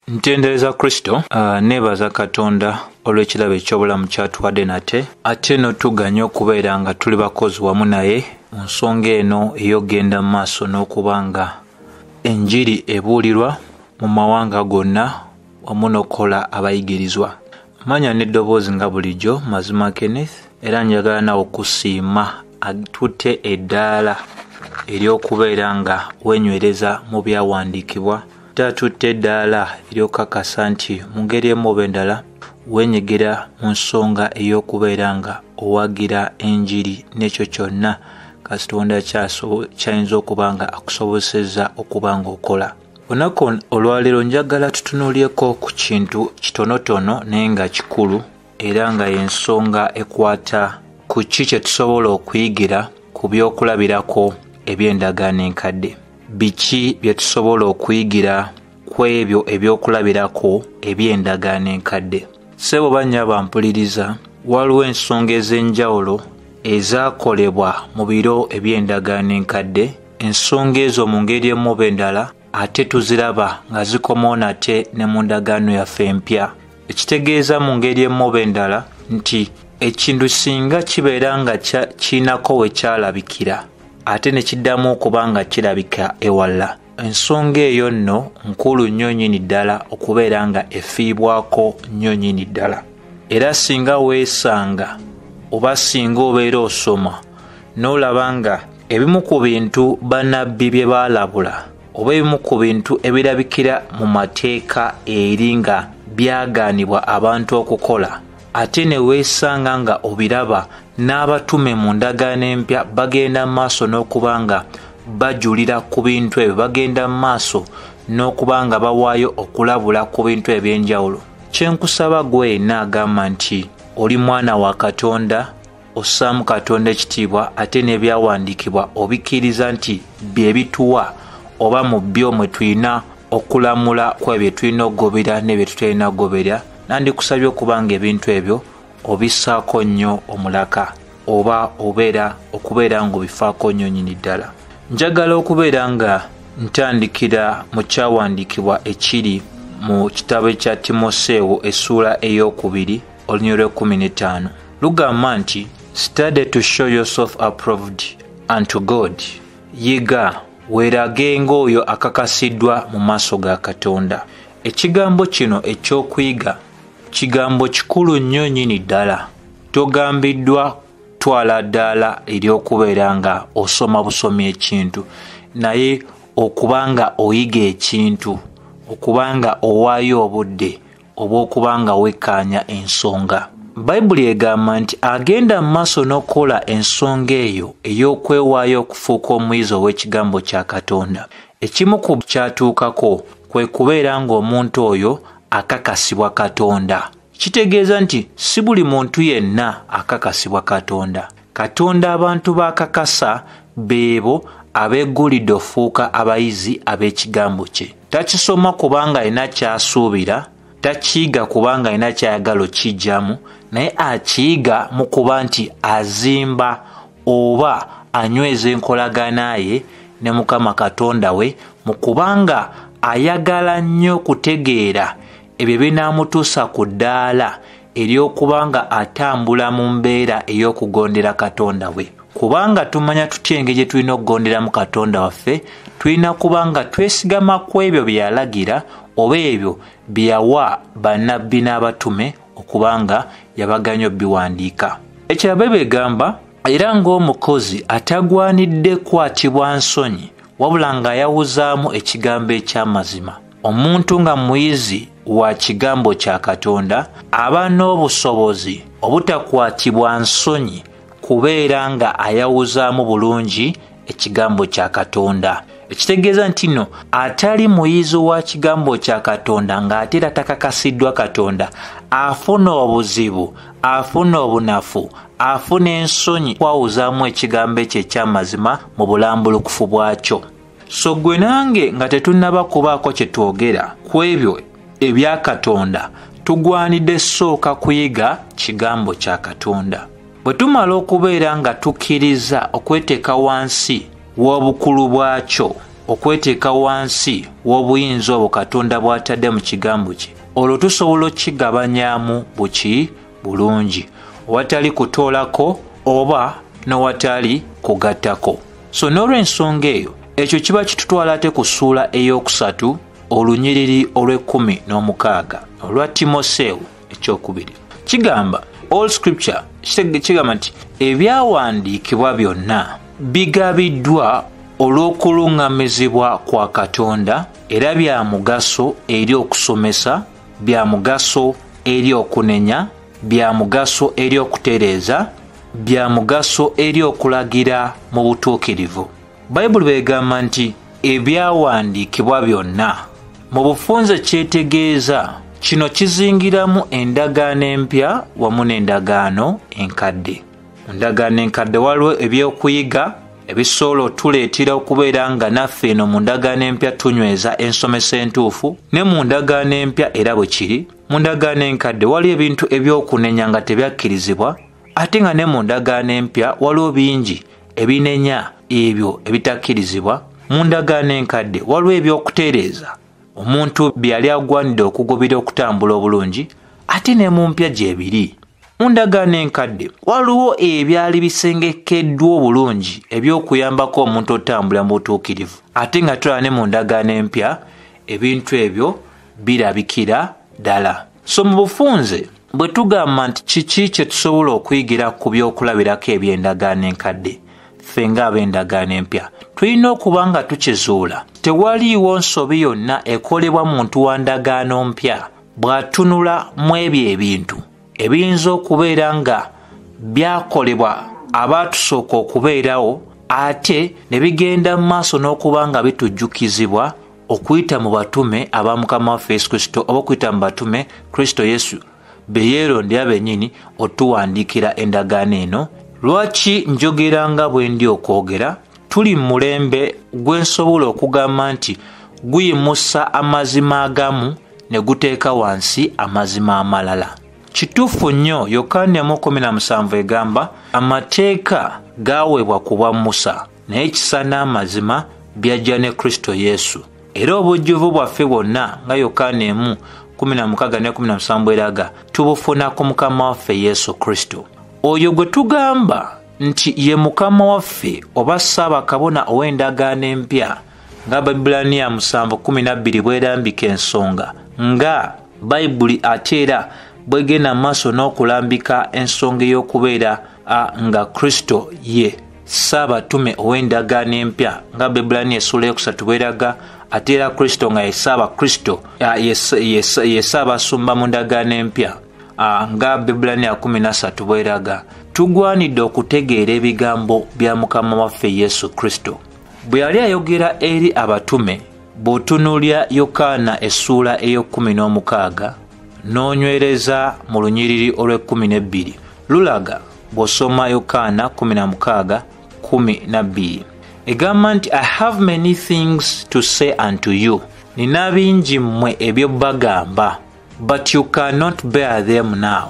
Ntendereza Kristo, nebaza Katonda olw'ekirabo eky'obulamu kyatuwadde nate ate no tuganya okubeera nga tuli bakozi wamu naye mu nsonga eno ey'okugenda mu maaso n'okuba nga enjiri ebuulirwa mu mawanga gonna wamu n'okukola abayigirizwa. Manya n'eddoboozi nga bulijjo Mazima Kenneth, era njagala nawe okusiima atutte eddaala ery'okubeera nga wenywereza mu byawandiikibwa. Tatutte eddaala ery'okukakasa nti mu ngeri emu oba endala wenyegera mu nsonga ey'okubeera nga owagira enjiri n'ekyo kyonna Katonda kyayinza okuba nga akusobozesezza okuba nga okola. Olunaku olwaleero njagala tutunuulyeko ku kintu kitonotono naye nga kikulu era nga y'ensonga ekwata ku ki kye tusobola okuyigira ku by'okulabirako eby'endagaano enkadde. Biki bye tusobola okuyigira ku ebyo ebyokulabirako eby'endagaano enkadde? Ssebo bannyabo mpuliriza, waliwo ensonga ez'enjawulo ezaakolebwa mu biro eby'endagaano enkadde. Ensonga ezo mu ngeri emu oba endala ate tuziraba nga zikomawo nate ne mu ndagaano yaffe empya. Ekitegeeza mu ngeri emu oba endala nti ekintu singa kibeera nga kiinako we kyalabikira ate ne kiddamu okuba nga kirabika ewala, ensonga eyo nno nkulu nnyo nnyini ddala okubeera nga efiibwako nnyo nnyini ddala. Era singa weesanga oba singa obeera osoma n'olaba nga ebimu ku bintu bannabbi bye baalabula oba ebimu ku bintu ebirabikira mu mateeka eri nga byagaanibwa abantu okukola, ate ne weesanga nga obiraba n'abatume mu ndagaano empya bagenda mu maaso n'okuba nga bajulira ku bintu ebyo, bagenda mu maaso n'okuba nga bawaayo okulabula ku bintu eby'enjawulo. Kyenkusaba gwe yenna agamba nti oli mwana wa Katonda, ossaamu Katonda ekitiibwa, ate n'ebyawandiikibwa obikkiriza nti bye bituwa oba mu byo mwe tulina okulamula ku ebyo tulina okugobera n'ebyo tutulina kugoberera, nandikusabye okuba nga ebintu ebyo obissaako nnyo omulaka oba okubeera ng'obifaako nnyo nnyini ddala. Njagala okubeera nga ntandikira mu kyawandiikibwa ekiri mu kitabo ekya Timoseewo essuula ey'okubiri olunyiriri lw'e15. Lugamba nti study to show yourself approved unto God. Yiga weerage ng'oyo akakasiddwa mu maaso ga Katonda. Ekigambo kino eky'okuyiga kigambo kikulu nnyo nnyini ddala. Togambiddwa twala ddaala ery'okubeera nga osoma busomi ekintu, naye okuba nga oyiga ekintu, okuba nga owaayo obudde obw'okuba nga wekkaanya ensonga. Bayibuli egamba nti agenda mu maaso n'okukola ensonga eyo ey'okwewaayo okufuuka omuyizi ow'ekigambo kya Katonda. Ekimu ku kyatuukako kwe kubeera ng'omuntu oyo akakasibwa Katonda. Kitegeeza nti si buli muntu yenna akakasibwa Katonda. Katonda abantu bakakasa beebo abeegulidde ofuuka abayizi ab'ekigambo kye. Takisoma kubanga alina kyasuubira, takiyiga kubanga alina kyayagala okijjamu, naye akiyiga mu kuba nti azimba oba anyweza enkolagana ye ne Mukama Katonda we, mu kubanga ayagala nnyo okutegeera ebyo binaamutuusa ku ddaala ery'okuba nga atambula mu mbeera ey'okugondera Katonda we. Kubanga tumanya tutya engeri gye tulina okugonderamu Katonda waffe, tulina kuba nga twesigama ku ebyo bye yalagira oba ebyo bye yawa bannabbi n'abatume okuba nga yabaganya obbiwandiika. Ekyo Bayibuli egamba, era ng'omukozi atagwanidde kwatibwa nsonyi wabula ng'ayawuzaamu ekigambo eky'amazima. Omuntu nga muyizi wa kigambo kya Katonda aba n'obusobozi obutakwatibwa nsonyi kubeera nga ayawuzaamu bulungi ekigambo kya Katonda. Ekitegeeza nti nno atali muyizi wa kigambo kya Katonda ng'ate era takakasiddwa Katonda afuna obuzibu, afuna obunafu, afuna ensonyi kwawuzaamu ekigambo ekyo eky'amazima mu bulambulukufu bwakyo. So gwe nange nga tetunnaba kubaako kye twogera ku ebyo ebya Katonda, tugwanidde sooka kuyiga kigambo kya Katonda. Bwe tumala okubeera nga tukkiriza okweteeka wansi w'obukulu bwakyo okweteeka wansi w'obuyinza obwo Katonda bw'atadde mu kigambo kye, olwo tusobola okigabanyaamu buki bulungi, watali kutoolako oba n'owatali kugattako. So n'olw'ensonga eyo, ekyo kiba kitutwala ate ku ssuula ey'okusatu olunyiriri olw'16 olwa Timoseewo ekyokubiri. Kigamba all scripture, kigamba nti ebyawandiikibwa byonna bigabiddwa olw'okuluŋŋamizibwa kwa Katonda era bya mugaso eri okusomesa, bya mugaso eri okunenya, bya mugaso eri okutereeza, bya mugaso eri okulagira mu butuukirivu. Bayibuli begamba nti ebyawandiikibwa byonna. Mu bufunze kyetegeeza kino kizingiramu endagaano empya wamu n'endagaano enkadde. Mu ndagaano enkadde waliwo ebyokuyiga ebisobola otuleetera okubeera nga naffe eno mu ndagaano empya tunyweza ensomesa entuufu, ne mu ndagaano empya era bwe kiri. Mu ndagaano enkadde waliwo ebintu ebyokunenya nga tebyakkirizibwa, ate nga ne mu ndagaano empya waliwo bingi ebinenya ebyo ebitakkirizibwa. Mu ndagaano enkadde waliwo ebyokutereeza omuntu byali agwanidde okugobera okutambula obulungi, ate ne mu mpya gye biri. Mu ndagaano enkadde waliwo ebyali bisengekeddwa obulungi ebyokuyambako omuntu otambula mu butuukirivu, ate nga tulaba ne mu ndagaano empya ebintu ebyo birabikira ddala. So mu bufunze bwe tugamba nti kiki kye tusobola okuyigira ku byokulabirako eby'endagaano enkadde, ffe ng'ab'endagaano empya tulina okuba nga tukizuula. Tewaliiwo nsobi yonna ekolebwa muntu wa ndagaano mpya bw'atunula mu ebyo ebintu ebiyinza okubeera nga byakolebwa abaatusooka okubeerawo, ate ne bigenda mu maaso n'okuba nga bitujjukizibwa okuyita mu batume aba Mukama waffe Yesu Kristo, oba okuyita mu batume Kristo Yesu be yeerondera bennyini otuwandiikira endagaano eno. Lwaki njogera nga bwe ndi okwogera? Tuli mu mulembe gwe nsobola okugamba nti guyimusa amazima agamu ne guteeka wansi amazima amalala. Kituufu nnyo, Yokaana 1:17 egamba amateeka gaaweebwa ku bwa Musa, naye ekisa n'amazima byajja ne Kristo Yesu. Era obujjuvu bwaffe bwonna nga Yokaana 1:16-17 bweraga tubufuna ku Mukama waffe Yesu Kristo. Oyo gwe tugamba nti ye Mukama waffe oba Ssaabakabona ow'endagaano empya nga Baibulaniya 7:12 bwerambika ensonga, nga Bayibuli ate era bwegenda maaso n'okulambika ensonga ey'okubeera nga Kristo ye Ssaabatume ow'endagaano empya nga Baibulaniya 3 bweraga, ate era Kristo nga ye Ssaabakristo ye Ssaabasumba mu ndagaano empya nga Baibulaniya 13 bweraga. Tugwanidde okutegeera ebigambo bya Mukama waffe Yesu Kristo bwe yali ayogera eri abatume. Bw'otunuulya Yokaana essuula ey'16 n'onywereza mu lunyiriri olw'12 lulaga bw'osoma Yokaana 16:12 egamba nti I have many things to say unto you, nina bingi mmwe ebyo bagamba, but you cannot bear them now.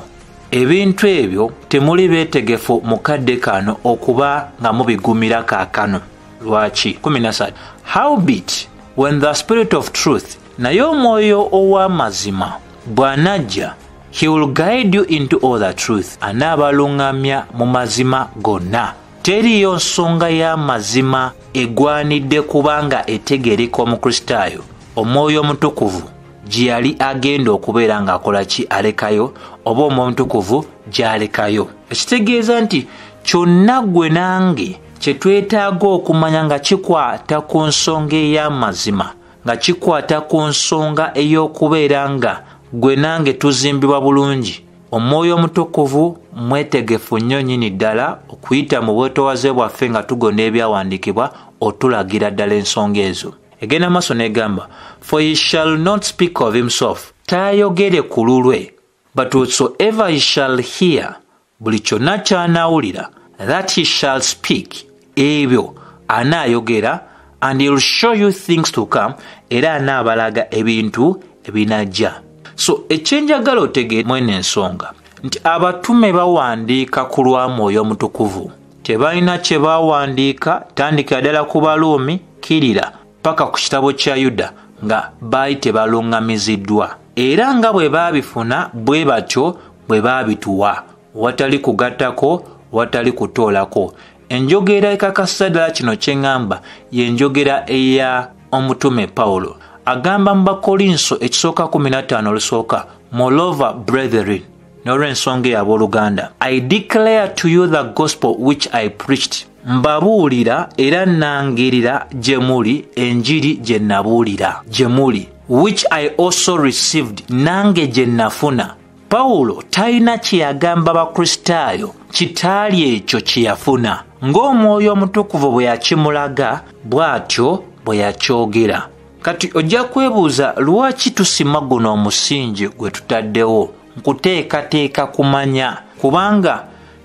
Ebintu ebyo temuli beetegefu mu kadde kano okuba nga mubigumira kaakano. Lwaki? 13 Howbeit when the Spirit of truth, naye omwoyo ow'amazima bw'anajja, he will guide you into all the truth, anaabaluŋŋamya mu mazima gonna. Teriyo nsonga y'amazima egwanidde kubanga etegereka Omukristaayo Omwoyo Omutukuvu gye yali agenda okubeera ng'akola ki, alekayo, oba Omwoyo Omutukuvu gy'alekayo. Ekitegeeza nti kyonna gwe nange kye twetaaga okumanya nga kikwata ku nsonga ey'amazima, nga kikwata ku nsonga ey'okubeera nga gwe nange tuzimbibwa bulungi. Omwoyo Omutukuvu mwetegefu nnyo nnyini ddala okuyita mu bwetoowaze bwaffe nga tugonda ebyawandiikibwa otulagira ddala ensonga ezo. Egenda maaso n'egamba for he shall not speak of himself, taayogere ku lulwe, but whatsoever he shall hear, buli kyonna ky'anaawulira, that he shall speak, ebyo anaayogera, and he will show you things to come, era anaabalaga ebintu ebinajja. So ekyenjagala otegeere mwene ensonga nti abatume bawandiika ku lwa Mwoyo Omutukuvu. Tebalina kye bawandiika tandikira ddala ku Baluumi kirira paka ku kitabo kya Yuda nga baali tebalungamiziddwa, era nga bwe baabifuna bwe batyo bwe baabituwa, watali kugattako, watali kutoolako. Enjogera ekakasa ddala kino kye ŋŋamba y'enjogera eya omutume Pawulo. Agamba mu Bakolinso ekisooka 15 olusooka, Moreover, brethren, n'olw'ensonga ey'abooluganda, I declare to you the gospel which I preached. Mbabuulira era nangirira gye muli enjiri gye nabuulira gye muli, which I also received, nange gye nafuna. Pawulo talina kye yagamba Bakristaayo kitaali ekyo kye yafuna. Ng'Omwoyo Omutukuvu bwe yakimulaga, bw'atyo bwe yakyogera. Kati ojja kwebuuza lwaki tusima guno omusingi gwe tutaddewo? Nkuteekateeka kumanya, kubanga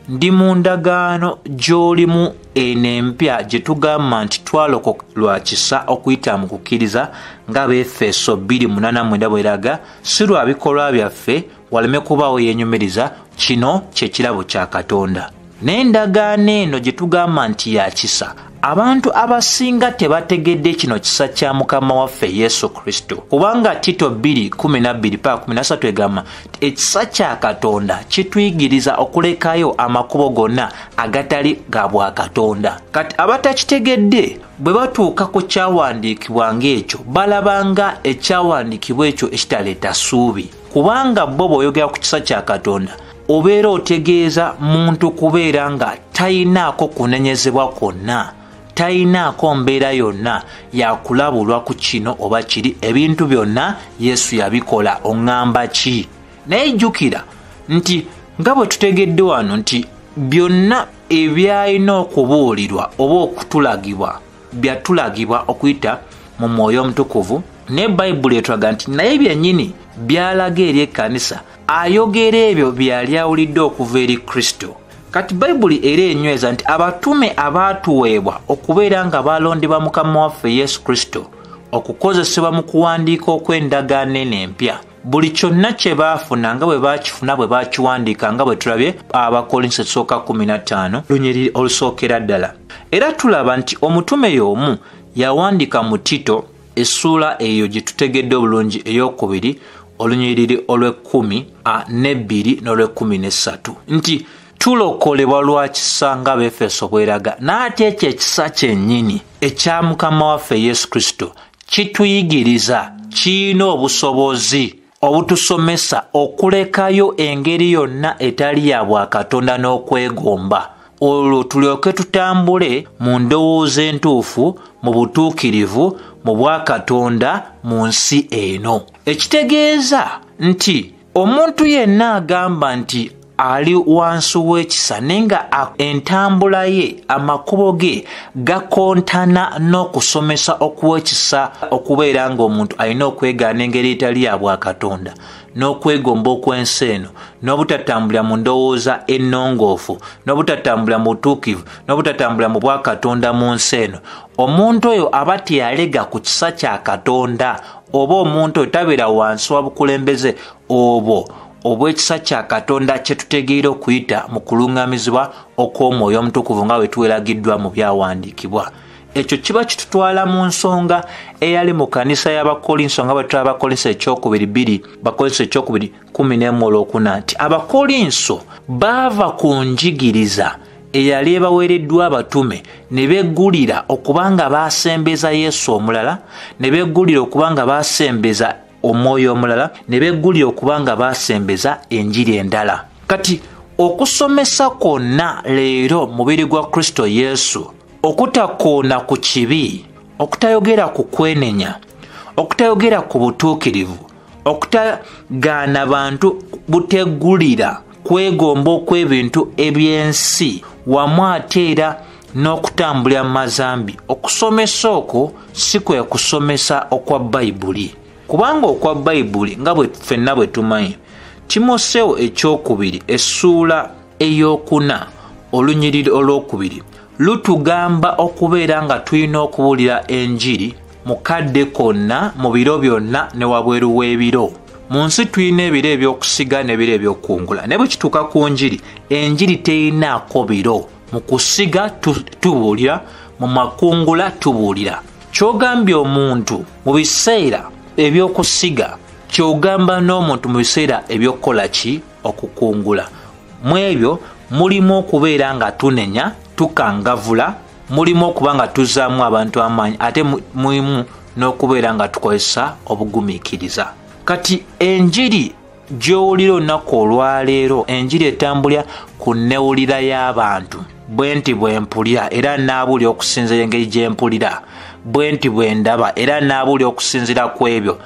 ndi mu ndagaano gy'olimu eno empya gye tugamba nti twalokoka lwa kisa okuyita mu kukkiriza nga Befeso 2:8 bweraga, si lwa bikolwa byaffe waleme kubaawo yeenyumiriza. Kino kye kirabo kya Katonda. N'endagaano eno gye tugamba nti ya kisa, abantu abasinga tebategedde kino kisa kya Mukama waffe Yesu Kristo, kubanga Tito 2:12-13 egamba ekisa kya Katonda kituyigiriza okulekayo amakubo gonna agatali ga bwa Katonda. Kati abatakitegedde bwe batuuka ku kyawandiikibwa ng'ekyo balabanga ekyawandiikibwa ekyo ekitaleeta ssuubi, kubanga bo bw'oyogera ku kisa kya Katonda obeera otegeeza muntu kubeera nga tayinaako kunenyezebwa kwonna, tayinaako mbeera yonna yakulabulwa ku kino oba kiri, ebintu byonna Yesu yabikola. Oŋŋamba ki? Naye jjukira nti nga bwe tutegedde wano nti byonna ebyalina okubuulirwa oba okutulagibwa byatulagibwa okuyita mu Mwoyo Omutukuvu, ne Bayibuli etulaga nti naye byennyini byalaga eri ekkanisa ayogera ebyo byali awulidde okuva eri Kristo. Kati Bayibuli era enyweza nti abatume abaatuweebwa okubeera nga balondebwa Mukama waffe Yesu Kristo okukozesebwa mu kuwandiika okw'endagaano eno empya, buli kyonna kye baafuna nga bwe baakifuna bwe baakiwandiika, nga bwe tulabye Abakolinso 15 lunyiriri olusookera ddala. Era tulaba nti omutume y'omu yawandiika mu Tito essuula eyo gye tutegedde obulungi ey'okubiri olunyiriri olw'12 n'olw'13 nti tulokolebwa lwa kisa nga Befeso bweraga, n'ate ekyo ekisa kyennyini ekya Mukama waffe Yesu Kristo kituyigiriza, kirina obusobozi obutusomesa okulekayo engeri yonna etali ya bwa Katonda n'okwegomba, olwo tulyoke tutambule mu ndowooza entuufu, mu butuukirivu, mu bwa Katonda mu nsi eno. Ekitegeeza nti omuntu yenna agamba nti ali wansi w'ekisa nenga entambula ye, amakubo ge gakontana n'okusomesa okuwekisa, okubeera ng'omuntu alina okwegaana engeri etali ya bwa Katonda n'okwegomba okw'ensi eno, n'obutatambulira mu ndowooza ennongoofu, n'obutatambulira mu butuukivu, n'obutatambulira mu bwa Katonda mu nsi eno, omuntu oyo aba teyalega ku kisa kya Katonda, oba omuntu oyo tabeera wansi wa bukulembeze obwo obw'ekisa kya Katonda kye tutegeera okuyita mu kuluŋŋamizibwa okw'Omwoyo Omutukuvu nga bwe tuweragiddwa mu byawandiikibwa. Ekyo kiba kitutwala mu nsonga eyali mu kanisa y'Abakolinso nga bwe tulaba Abakolinso Bakolinso 2:11 nti Abakolinso baava ku njigiriza eyali ebaweereddwa abatume ne beggulira okubanga baasembeza Yesu omulala, ne beggulira okubanga baasembeza Omwoyo omulala, ne beggulira okubanga baasembeza enjiri endala. Kati okusomesa kwonna leero mubiri gwa Kristo Yesu, okutakoona ku kibi, okutayogera ku kwenenya, okutayogera ku butuukirivu, okutagaana bantu buteggulira, kwegomba okw'ebintu eby'ensi, wamu ate era n'okutambulira mu mazambi. Okusomesa okwo si kwe kusomesa okwa Bayibuli, kubanga okwa Bayibuli nga bwe ffenna bwe tumanyi, Timoseewo ekyokubiri essuula ey'okuna olunyiriri olw'okubiri lutugamba okubeera nga tulina okubuulira enjiri mu kadde konna, mu biro byonna ne wabweru w'ebiro. Mu nsi tulina ebiro eby'okusiga n'ebiro eby'okukungula, ne bwe kituuka ku njiri, enjiri terinaako biro. Mu kusiga tubuulira, mu makungula tubuulira. kyogambye omuntu mu biseera ebyokusiga kyogamba n'omuntu mu biseera ebyokukola ki okukungula. Mu ebyo mulimu okubeera nga tunenya tukangavula, mulimu okuba nga tuzaamu abantu amaanyi, ate mulimu n'okubeera nga tukozesa obugumiikiriza. Kati enjiri gy'owulira olunaku olwaleero, enjiri etambulira ku nnewulira y'abantu. Bwe nti bwe mpulira era naabulira okusinziira engeri gye mpulira, bwe nti bwe ndaba era naabulira okusinziira ku ebyo,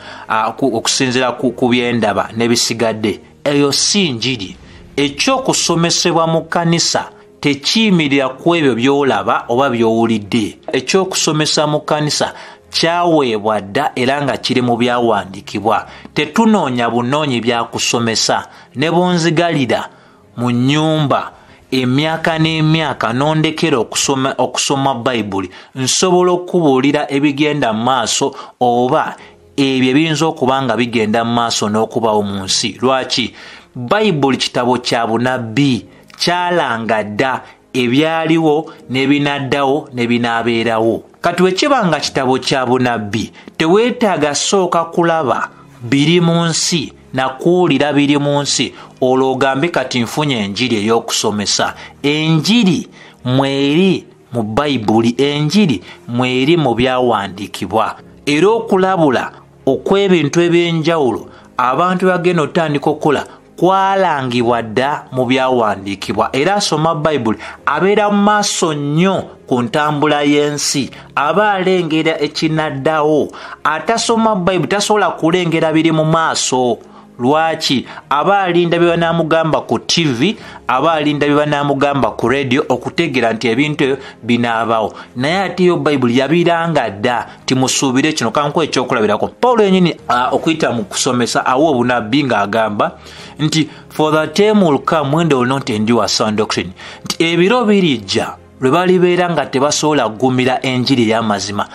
okusinziira ku bye ndaba n'ebisigadde. Eyo si njiri. Ekyokusomesebwa mu kkanisa tekiyimirira ku ebyo by'olaba oba by'owulidde. Ekyokusomesa mu kkanisa kyaweebwa dda era nga kiri mu byawandiikibwa. Tetunoonya bunoonyi byakusomesa. Ne bonzigalira mu nnyumba emyaka n'emyaka n'ondekera okusoma Bayibuli, nsobola okubuulira ebigenda mu maaso oba ebyo ebiyinza okuba nga bigenda mu maaso n'okubawo mu nsi. Lwaki? Bayibuli kitabo kya bunabbi, kyalanga dda ebyaliwo n'ebinaddawo n'ebinaabeerawo. Kati bwe kiba nga kitabo kya bunabbi, teweetaaga sooka kulaba biri mu nsi na kuwulira biri mu nsi olwo ogambe kati nfunye enjiri ey'okusomesa. Enjiri mweri mu Bayibuli, enjiri mweri mu byawandiikibwa. Era okulabula okw'ebintu eby'enjawulo abantu bagenda otandika okukola kwalangibwa dda mu byawandiikibwa. Era asoma Bayibuli abeera mu maaso nnyo ku ntambula y'ensi, aba alengera ekinaddawo. Atasoma Bayibuli tasobola kulengera biri mu maaso. Lwaki? Aba alinda bye banaamugamba ku TV, aba alinda bye banaamugamba ku radio okutegeera nti ebintu ebyo binaabawo. Naye ate yo Bayibuli yabiranga dda timusuubire kino. Kankuwa ekyokulabirako. Pawulo yennyini okuyita mu kusomesa awa obunabbi ng'agamba nti for the time will come when they will not endure sound doctrine. Nti ebiro birijja lwe balibeera nga tebasobola kugumira enjiri ey'amazima.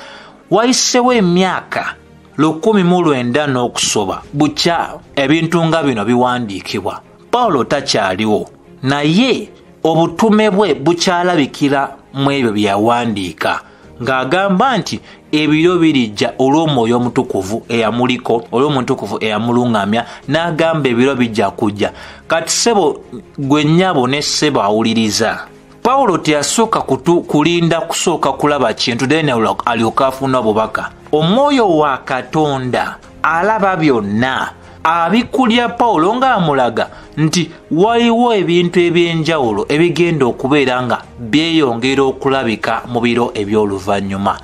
Wayisewo emyaka 1900 n'okusoba bukya ebintu nga bino biwandiikibwa. Pawulo takyaliwo, naye obutume bwe bukyalabikira mu ebyo bye yawandiika, ng'agamba nti ebiro birijja olw'Omwoyo Omutukuvu eyamuliko, olw'Omutukuvu eyamuluŋŋamya, n'agamba ebiro bijja kujja. Kati ssebo gwe nnyabo ne ssebo awuliriza, Pawulo teyasooka kulinda kusooka kulaba kintu dene alyoka afuna obubaka. Omwoyo wa Katonda alaba byonna, abikulya Pawulo ng'amulaga nti waliwo ebintu eby'enjawulo ebigenda okubeera nga byeyongera okulabika mu biro eby'oluvannyuma.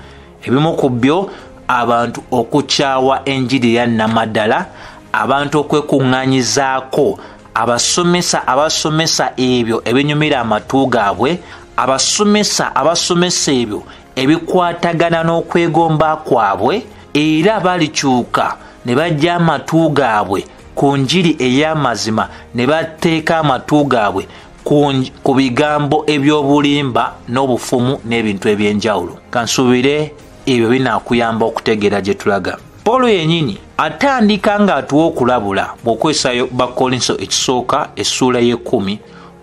Ebimu ku byo abantu okukyawa enjiri ya nnamaddala, abantu okwekuŋŋaanyizaako, abasomesa ebyo ebinyumira amatu gaabwe, abasomesa ebyo ebikwatagana n'okwegomba kwabwe, era balikyuka ne bajja amatu gaabwe ku njiri ey'amazima ne bateeka amatu gaabwe ku bigambo eby'obulimba n'obufumu n'ebintu eby'enjawulo. Kansuubire ebyo binaakuyamba okutegeera gye tulaga. Pawulo yennyini atandika ng'atuwa okulabula bw'okwesaayo Bakolinso ekisooka essuula y'ekumi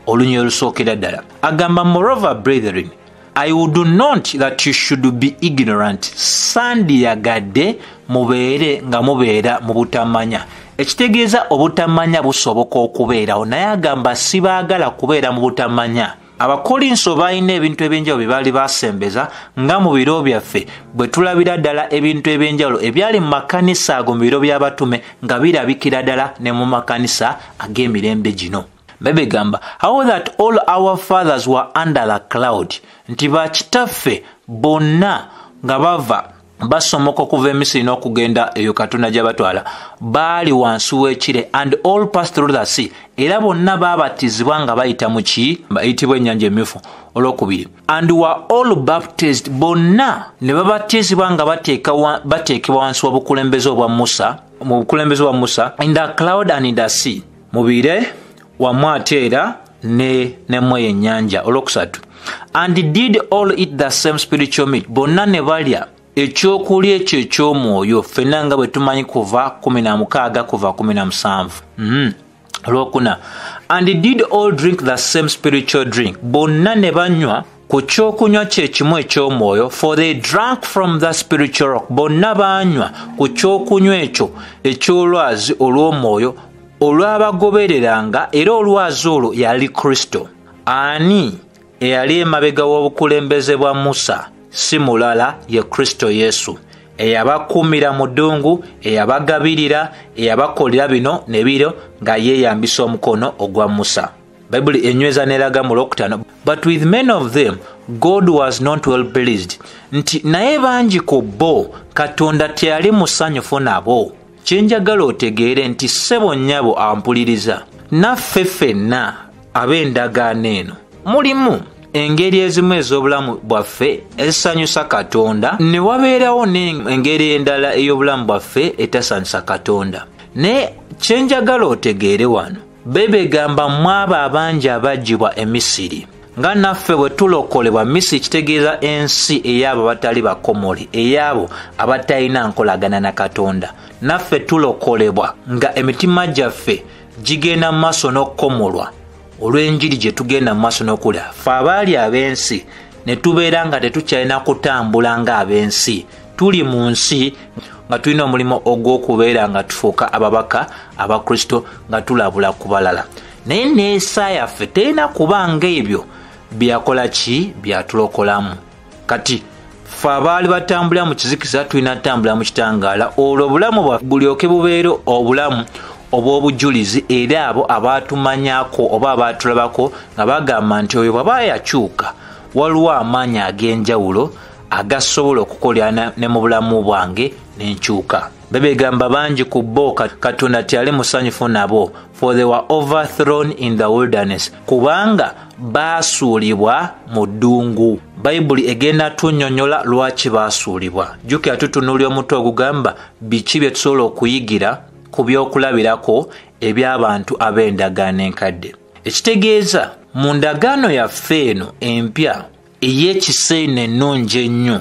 olunyiri olusookera ddala. Agamba, moreover brethren, I would not that you should be ignorant. Sandiyagadde mubeere nga mubeera mu butamanya. Ekitegeeza obutamanya busoboka okubeerawo, naye agamba sibaagala kubeera mu butamanya. Abakolinso balina ebintu eby'enjawulo bye baali basembeza nga mu biro byaffe bwe tulabira ddala ebintu eby'enjawulo ebyali mu makanisa ago mu biro by'abatume nga birabikira ddala ne mu makanisa ag'emirembe gino. Bebegamba, how that all our fathers were under the cloud, nti bakitaffe bonna nga bava basomoka okuva e Misiri n'okugenda eyo Katonda gy'abatwala baali wansi w'ekire, and all passed through the sea, era bonna baabatizibwa nga bayita mu ki bayitibwa ennyanja emyufu. Olwokubiri, and were all baptized, bonna ne babatizibwa nga bateekebwa wansi w'obukulembeze obwa Musa, mu bukulembeze bwa Musa, in the cloud and in the sea, mubire wamu ate era ne mwe ennyanja. Olwokusatu, and did all eat the same spiritual meat, bonna ne balya ekyokulya ekyo eky'omwoyo, ffenna nga bwe tumanyi kuva 16 kuva 17. Olwokuna, and did all drink the same spiritual drink, bonna ne banywa ku kyokunywa kye kimu eky'omwoyo, for they drank from the spiritual rock, bonna baanywa ku kyokunywa ekyo eky'olwazi olw'omwoyo olwabagobereranga, era olwazi olwo yali Kristo. Ani eyali emabega w'obukulembeze bwa Musa? Si mulala, ye Kristo Yesu, eyabakuumira mu ddungu, eyabagabirira, eyabakolera bino ne biro nga yeeyambisa omukono ogwa Musa. Bayibuli enyweza n'eraga mu Lwokutaano, but with many of them God was not well pleased, nti naye bangi ku bo Katonda teyali musanyufu nabo. Kyenjagala otegeere nti ssebo nnyabo ampuliriza, naffe ffenna ab'endagaano eno mulimu engeri ezimu ez'obulamu bwaffe ezisanyusa Katonda, ne wabeerawo n'engeri endala ey'obulamu bwaffe etasanyusa Katonda. Naye kyenjagala otegeere wano, beegamba mwabo abangi abaggyibwa e Misiri, nga naffe bwe tulokolebwa. Misiri kitegeeza ensi ey'abo abatali bakomole, ey'abo abatalina nkolagana na Katonda. Naffe tulokolebwa nga emitima gyaffe gigenda mu maaso n'okukomolwa olw'enjiri gye tugenda mu maaso n'okulya. Ffe abaali ab'ensi ne tubeera nga tetukyalina kutambula ng'ab'ensi, tuli mu nsi nga tulina omulimu ogw'okubeera nga tufuuka ababaka aba Kristo nga tulabula ku balala. Naye neesa yaffe terina kuba ng'ebyo byakola ki byatulokolamu. Kati ffe abaali batambulira mu kizikiza tulina tambula mu kitangaala, olwo obulamu bwaffe bulyoke bubeere obulamu obw'obujulizi eri abo abaatumanyako oba abaatulabako nga bagamba nti oyo bw'aba yakyuka waliwo amaanyi ag'enjawulo agasobola okukolera ne mu bulamu bwange n'enkyuka. Beegamba bangi ku bo Katonda teyali musanyufu nabo, for they were overthrown in the wilderness, kubanga baasuulibwa mu ddungu. Bayibuli egenda tunnyonnyola lwaki baasuulibwa. Jjukira tutunuulira omutwe ogugamba biki bye tusobola okuyigira ku byokulabirako eby'abantu ab'endagaano enkadde. Ekitegeeza mu ndagaano yaffe eno empya ey'ekiseera ennungi ennyo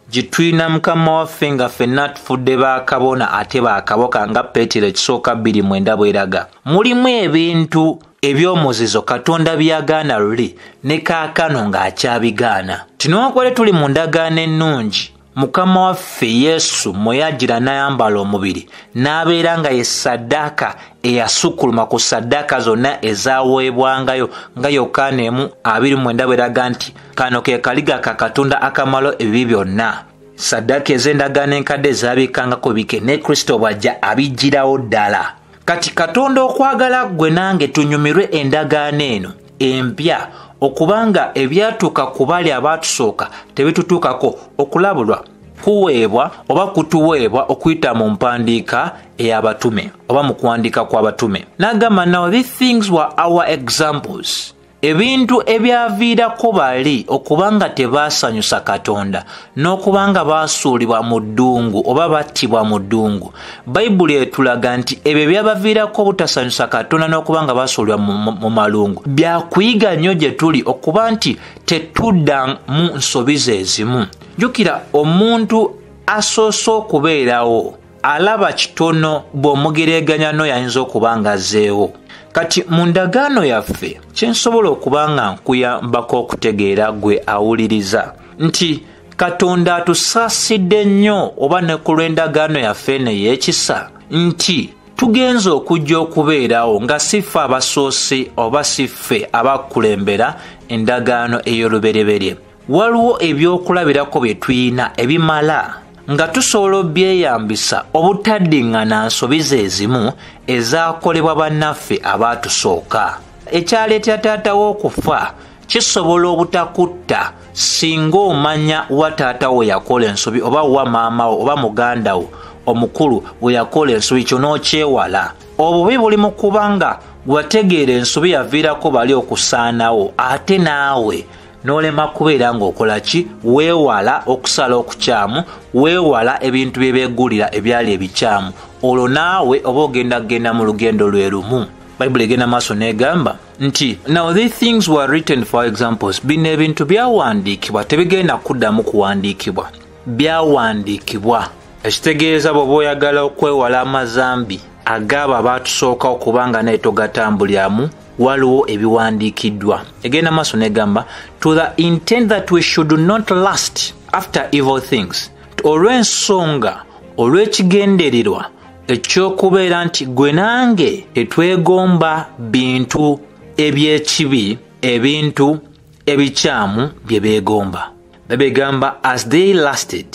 gye tulina Mukama waffe nga ffenna tufudde baakabona ate baakaboka nga Peetero ekisooka 2:9 bw'eraga, mulimu ebintu eby'omuzizo Katonda byagaana luli ne kaakano ng'akyabigaana. Tinowakubadde tuli mu ndagaano ennungi, Mukama waffe Yesu mwe yajjira n'ayambala omubiri n'abeera nga ye ssaddaaka eyasukuluma ku ssaddaaka zonna ezaaweebwangayo, nga Yokaana 1:29 bw'eraga nti kano ke kaliga ka Katonda akamala ebibi byonna. Ssaddaaka ez'endagaano enkadde ezaabikangako bike, ne Kristo bw'ajja abiggyirawo ddala. Kati Katonda okwagala gwe nange tunyumirwe endagaano eno empya, okubanga ebyatuuka ku bali abaatusooka tebitutuukako, okulabulwa kuweebwa oba kutuweebwa okuyita mu mpandiika ey'abatume oba mu kuwandiika kw'abatume. N'agamba now these things were our examples, ebintu ebyaviirako bali okubanga tebaasanyusa Katonda n'okubanga baasuulibwa mu ddungu oba battibwa mu ddungu. Bayibuli etulaga nti ebyo byabaviirako obutasanyusa Katonda n'okubanga baasuulibwa mu malungu byakuyiga nnyo gye tuli, okuba nti tetudda mu nsobi ze ezimu. Jjukira omuntu asoose okubeerawo alaba kitono bw'omugereeganya n'oyinza okuba nga azzeewo. Kati mu ndagaano yaffe kyensobola okuba nga nkuyambako okutegeera gwe awuliriza nti Katonda atusaasidde nnyo, oba ne ku lw'endagaano yaffe eno ey'ekisa, nti tugenza okujja okubeerawo nga si ffe abasoose oba si ffe abakulembera endagaano ey'olubereberye. Waliwo ebyokulabirako bye tuyina ebimala nga tusobola obyeyambisa obutaddiŋŋana nsobi ze ezimu ezaakolebwa bannaffe abaatusooka. Ekyaleetera taatawo okufa kisobola obutakutta singa omanya wa taatawo yakola ensobi oba wa maamawo oba mugandawo omukulu bwe yakola ensobi, kyo n'okyewala. Obubi buli mu kubanga wategeera ensobi yaviirako bali okusaanawo, ate naawe n'olema kubeera ng'okola ki? Weewala okusala okukyamu, weewala ebintu bye beegulira ebyali ebikyamu. Olwo naawe oba ogenda mu lugendo lwe lumu. Bayibuli egenda maaso n'egamba nti now these things were written for examples, bino ebintu byawandiikibwa, tebigenda kuddamu kuwandiikibwa, byawandiikibwa. Ekitegeeza bw'oba oyagala okwewala amazambi agaba batusooka okubanga naye togatambulyamu waliwo ebiwandiikiddwa. Egenda maaso negamba to the intent that we should not lust after evil things, olw'ensonga olw'ekigendererwa ekyokubeera nti gwe nange tetwegomba bintu ebyekibi, ebintu ebikyamu bye beegomba. Babegamba as they lusted,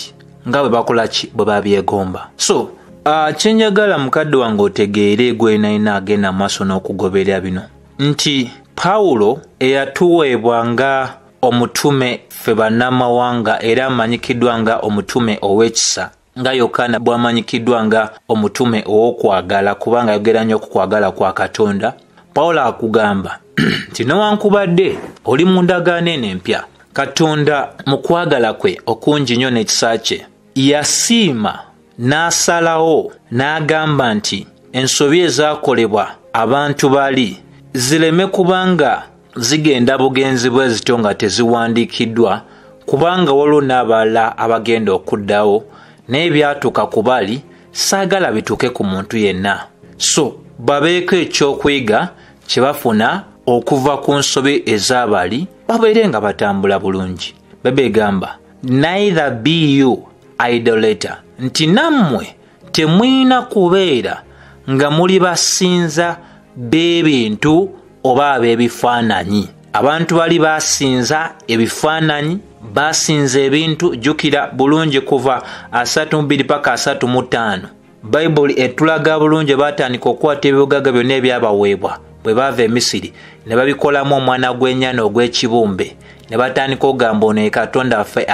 nga bwe bakola ki bwe babyegomba. So kyenjagala mukadde wange otegeere gwe nalina agenda maaso n'okugoberera bino nti Pawulo eyatuweebwa nga omutume ffe bannamawanga era amanyikiddwa nga omutume ow'ekisa, nga Yokaana bw'amanyikiddwa nga omutume ow'okwagala kubanga ayogera nnyo ku kwagala kwa Katonda. Pawulo akugamba nti newankubadde oli mu ndagaano eno empya, Katonda mu kwagala kwe okungi nnyo n'ekisa kye yasiima n'asalawo n'agamba nti ensobi ezaakolebwa abantu bali zireme kubanga zigenda bugenzi bwe zityo nga teziwandiikiddwa, kubanga waliwo n'abalala abagenda okuddawo, n'ebyatuuka ku bali saagala bituuke ku muntu yenna. So babeeko ekyokuyiga kye bafuna okuva ku nsobi ez'abali babeere nga batambula bulungi. Babegamba neither be you idolater, nti nammwe temwina kubeera nga muli basinza b'ebintu oba ab'ebifaananyi. Abantu bali basinza ebifaananyi, basinza ebintu. Jjukira bulungi kuva 32 paka 35 Bayibuli etulaga bulungi batandika okukwata ebibugaga byonna ebyabaweebwa bwe baava e Misiri ne babikolamu omwana gw'ennyana ogw'ekibumbe, ne batandika okugamba ono ye Katonda waffe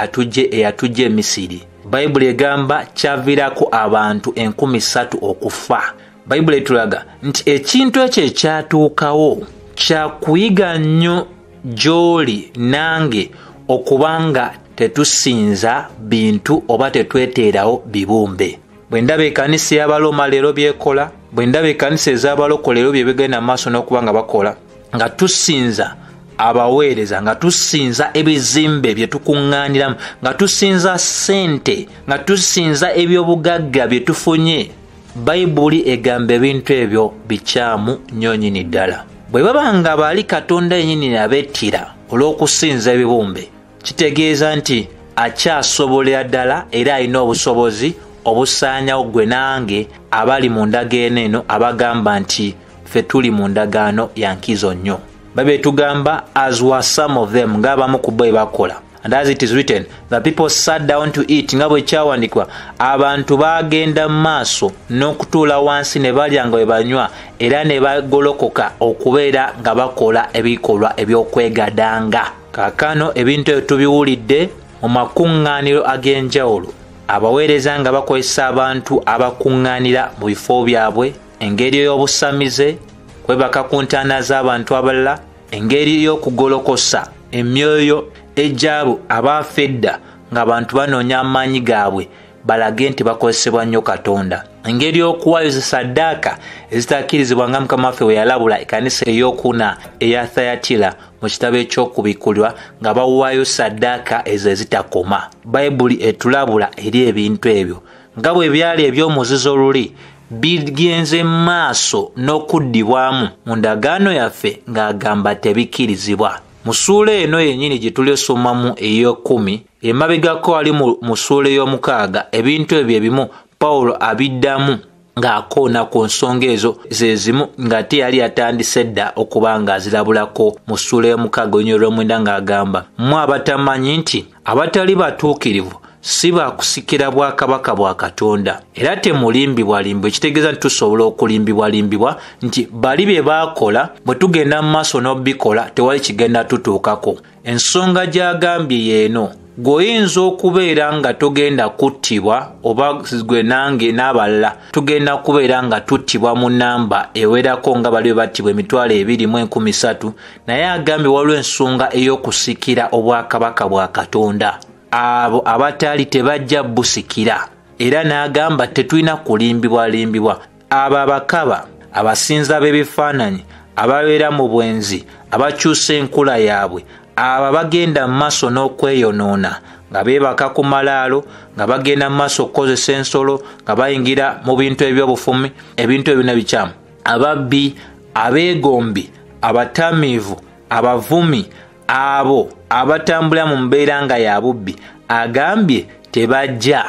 eyatujja e Misiri. Bayibuli egamba kyaviirako abantu 30,000 okufa. Bayibuli etulaga nti ekintu ekyo ekyatuukawo kyakuyiga nnyo gy'oli nange okubanga tetusinza bintu oba tetweteerawo bibumbe. Bwe ndaba ekkanisa y'Abaroma leero byekola, bwe ndaba ekkanisa ez'abalokole leero bye bigenda maaso n'okubanga bakola, nga tusinza abaweereza, nga tusinza ebizimbe bye tukuŋŋaaniramu, nga tusinza ssente, nga tusinza ebyobugagga bye tufunye. Bayibuli egamba ebintu ebyo bikyamu nnyo nnyini ddala. Bwe baba nga baali Katonda yennyini abettira olw'okusinza ebibumbe, kitegeeza nti akyasobolera ddala era alina obusobozi obusaanyawo gwe nange abali mu ndagaano eno abagamba nti ffe tuli mu ndagaano ya nkizo nnyo. Babetugamba as were some of them, ng'abamu ku bo bakola. And as it is written, the people sat down to eat, nga bwe kyawandikwa abantu bagenda maaso n'okutuula wansi ne balya nga bwe banywa era ne bagolokoka okubeera nga bakola ebikolwa eby'okwegadanga. Kaakano ebintu ebyo tubiwulidde mu makuŋŋaaniro ag'enjawulo, abaweereza nga bakozesa abantu abakuŋŋaanira mu bifo byabwe, engeri ey'obusamize, kwebaka ku ntaana z'abantu abalala, engeri y'okugolokosa emyoyo ejjabo abaafa edda ng'abantu banoonya amaanyi gaabwe balage nti bakozesebwa nnyo Katonda, engeri y'okuwaayo ssaddaaka ezitakkirizibwa nga Mukama waffe bwe yalabula ekkanisa ey'okuna eya Thayatira mu kitabo eky'okubikkulwa nga bawaayo ssaddaaka ezo ezitakoma. Bayibuli etulabula eri ebintu ebyo nga bwe byali eby'omuzizo luli bigenze maaso n'okuddibwamu mu ndagaano yaffe ng'agamba tebikkirizibwa. Mu ssuula eno yennyini gye tulyosomamu ey'okumi, emabegako ali mu ssuula ey'omukaaga, ebintu ebyo ebimu Pawulo abiddamu ng'akoona ku nsonga ezo zezimu ng'ate yali yatandise dda okuba ng'azirabulako mu ssuula y'omukaaga olunyiriri lw'omwenda ng'agamba, mmwe abatamanyi nti abatali batuukirivu si bakusikira bwakabaka bwa Katonda, era temulimbibwalimbibwa. Ekitegeeza nti tusobola okulimbibwalimbibwa nti bali bye baakola bwe tugenda mu maaso n'obikola tewali kigenda tutuukako. Ensonga gy'agambye yeeno, gweoyinza okubeera nga togenda kuttibwa oba gwe nange n'abalala tugenda kubeera nga tuttibwa mu nnamba ewerako nga bali bwe battibwa 20,013, naye agambye waliwo ensonga ey'okusikira obwakabaka bwa Katonda. Abo abatali tebajja busikira, era n'agamba tetulina kulimbibwalimbibwa. Abo abakaba, abasinza b'ebifaananyi, ababeera mu bwenzi, abakyusa enkula yaabwe, abo bagenda mu maaso n'okweyonoona nga beebaka ku malaalo nga bagenda mu maaso okukozesa ensolo nga bayingira mu bintu eby'obufumi ebintu ebyo bikyamu ababbi abeegombi abatamiivu abavumi abo abatambula mu mbeera nga ya bubbi agambye tebajja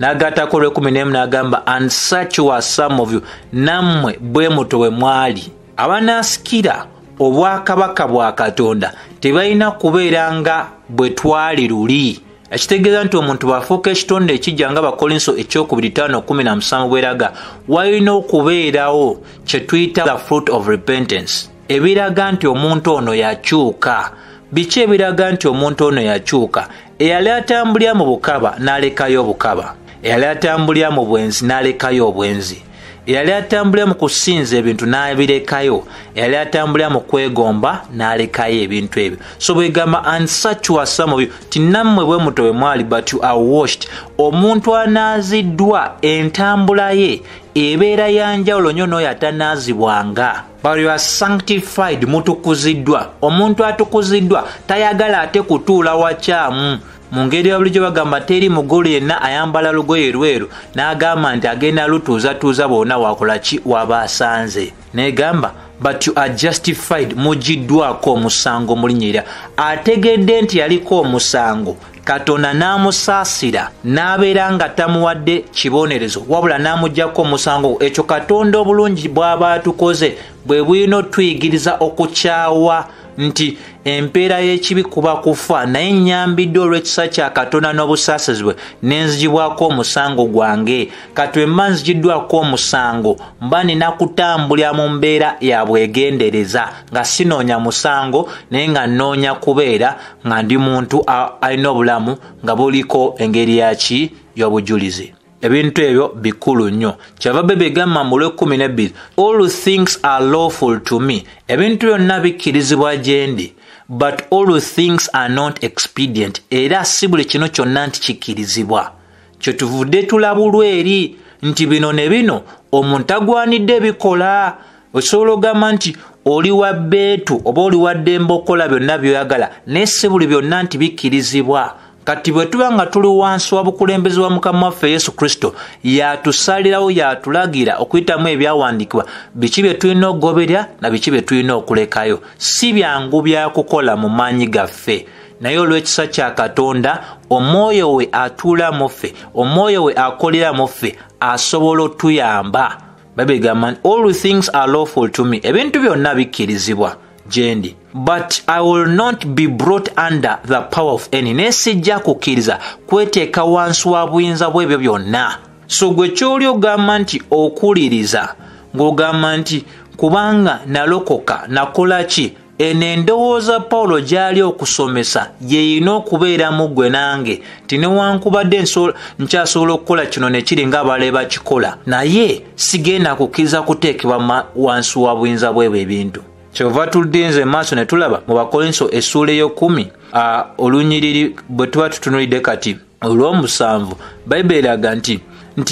n'agattako olw'ekumi n'agamba and such were some of you nammwe bwe muto bwe mwali abanaasikira obwakabaka bwa Katonda tebalina kubeera nga bwe twali luli ekitegeeza nti omuntu bw'afuuka ekitonde ekijja nga Bakolinso 2:5-17 bweraga walina okubeerawo kye tuyita the fruit of repentance ebiraga nti omuntu ono yakyuka. Biki ebiraga nti omuntu ono yakyuka? Eyali atambulira mu bukaba n'alekayo obukaba, eyali atambulira mu bwenzi n'alekayo obwenzi, eyali atambulira mu kusinza ebintu n'abirekayo, eyali atambulira mu kwegomba n'alekayo ebintu ebyo. So bwegamba and such were some of you, tinammwe bwe muto bwe mwali but you are washed. Omuntu anaaziddwa entambula ye ebeera ya njawulo nnyo n'oyo atanaazibwanga. But you are sanctified, mutukuziddwa. Omuntu atukuziddwa tayagala ate kutuula wakyamu. Mu ngeri ya bulijjo bagamba teri mugole yenna ayambala lugoye lweru n'agamba nti agenda lutuuzatuuza bonna wakola ki waba asanze. Negamba but you are justified, mujiddwako omusango mu linnya erya. Ategedde nti yaliko omusango, Katonda n'amusaasira n'abeera nga tamuwadde kibonerezo wabula n'amuggyako omusango. Ekyo Katonda obulungi bw'aba atukoze bwe bwino tuyigiriza okukyawa nti empeera y'ekibi kuba kufa, naye nnyambidde olw'ekisa kya Katonda n'obusaasizi bwe nenzigibwako omusango gwange. Kati wemba nzigiddwako omusango mba nina kutambulira mu mbeera ya bwegendereza nga sinoonya musango naye nga nnoonya kubeera nga ndi muntu alina obulamu nga buliko engeri yaki y'obujulizi. Ebintu ebyo bikulu nnyo. Kyava Bebe gamba mu 12 all things are lawful to me. Ebintu byonna bikkirizibwa gye ndi, but all things are not expedient. Era si buli kino kyonna nti kikkirizibwa. Kyo tuvudde tulabulwa eri nti bino ne bino omuntu agwanidde bikola. Osobola ogamba nti oli wa bbeetu oba oli wa ddembe okukola byonna by'oyagala, naye si buli byonna nti bikkirizibwa. Kati bwe tuba nga tuli wansi wa bukulembezi wa Mukama waffe Yesu Kristo, yatusalirawo yatulagira okuyitamu ebyawandiikibwa biki bye tulina okugoberera na biki bye tulina okulekayo. Si byangu bya kukola mu maanyi gaffe, naye olw'ekisa kya Katonda omwoyo we atuula mu ffe, omwoyo we akolera mu ffe asobola otuyamba. Babegamba all things are lawful to me. Ebintu byonna bikkirizibwa gyendi, but I will not be brought under the power of any. Nesijja kukkiriza kweteeka wansi wa buyinza bw'ebyo byonna. So gwe ky'oli ogamba nti okuliriza ng'ogamba nti kubanga nalokoka nakola ki, eno endowooza Pawulo gy'ali okusomesa yeyina okubeera mu ggwe nange ti newankubadde nkyasobola okukola kino ne kiri ng'abalabe bakikola, naye sigenda kukkiriza kuteekebwa wansi wa buyinza bw'ebyo ebintu. Kyova tudinze maaso ne tulaba mu Bakolinso 10 olunyiriri bwe tuba tutunulidde kati olw'omusanvu, Bayibuli eraga nti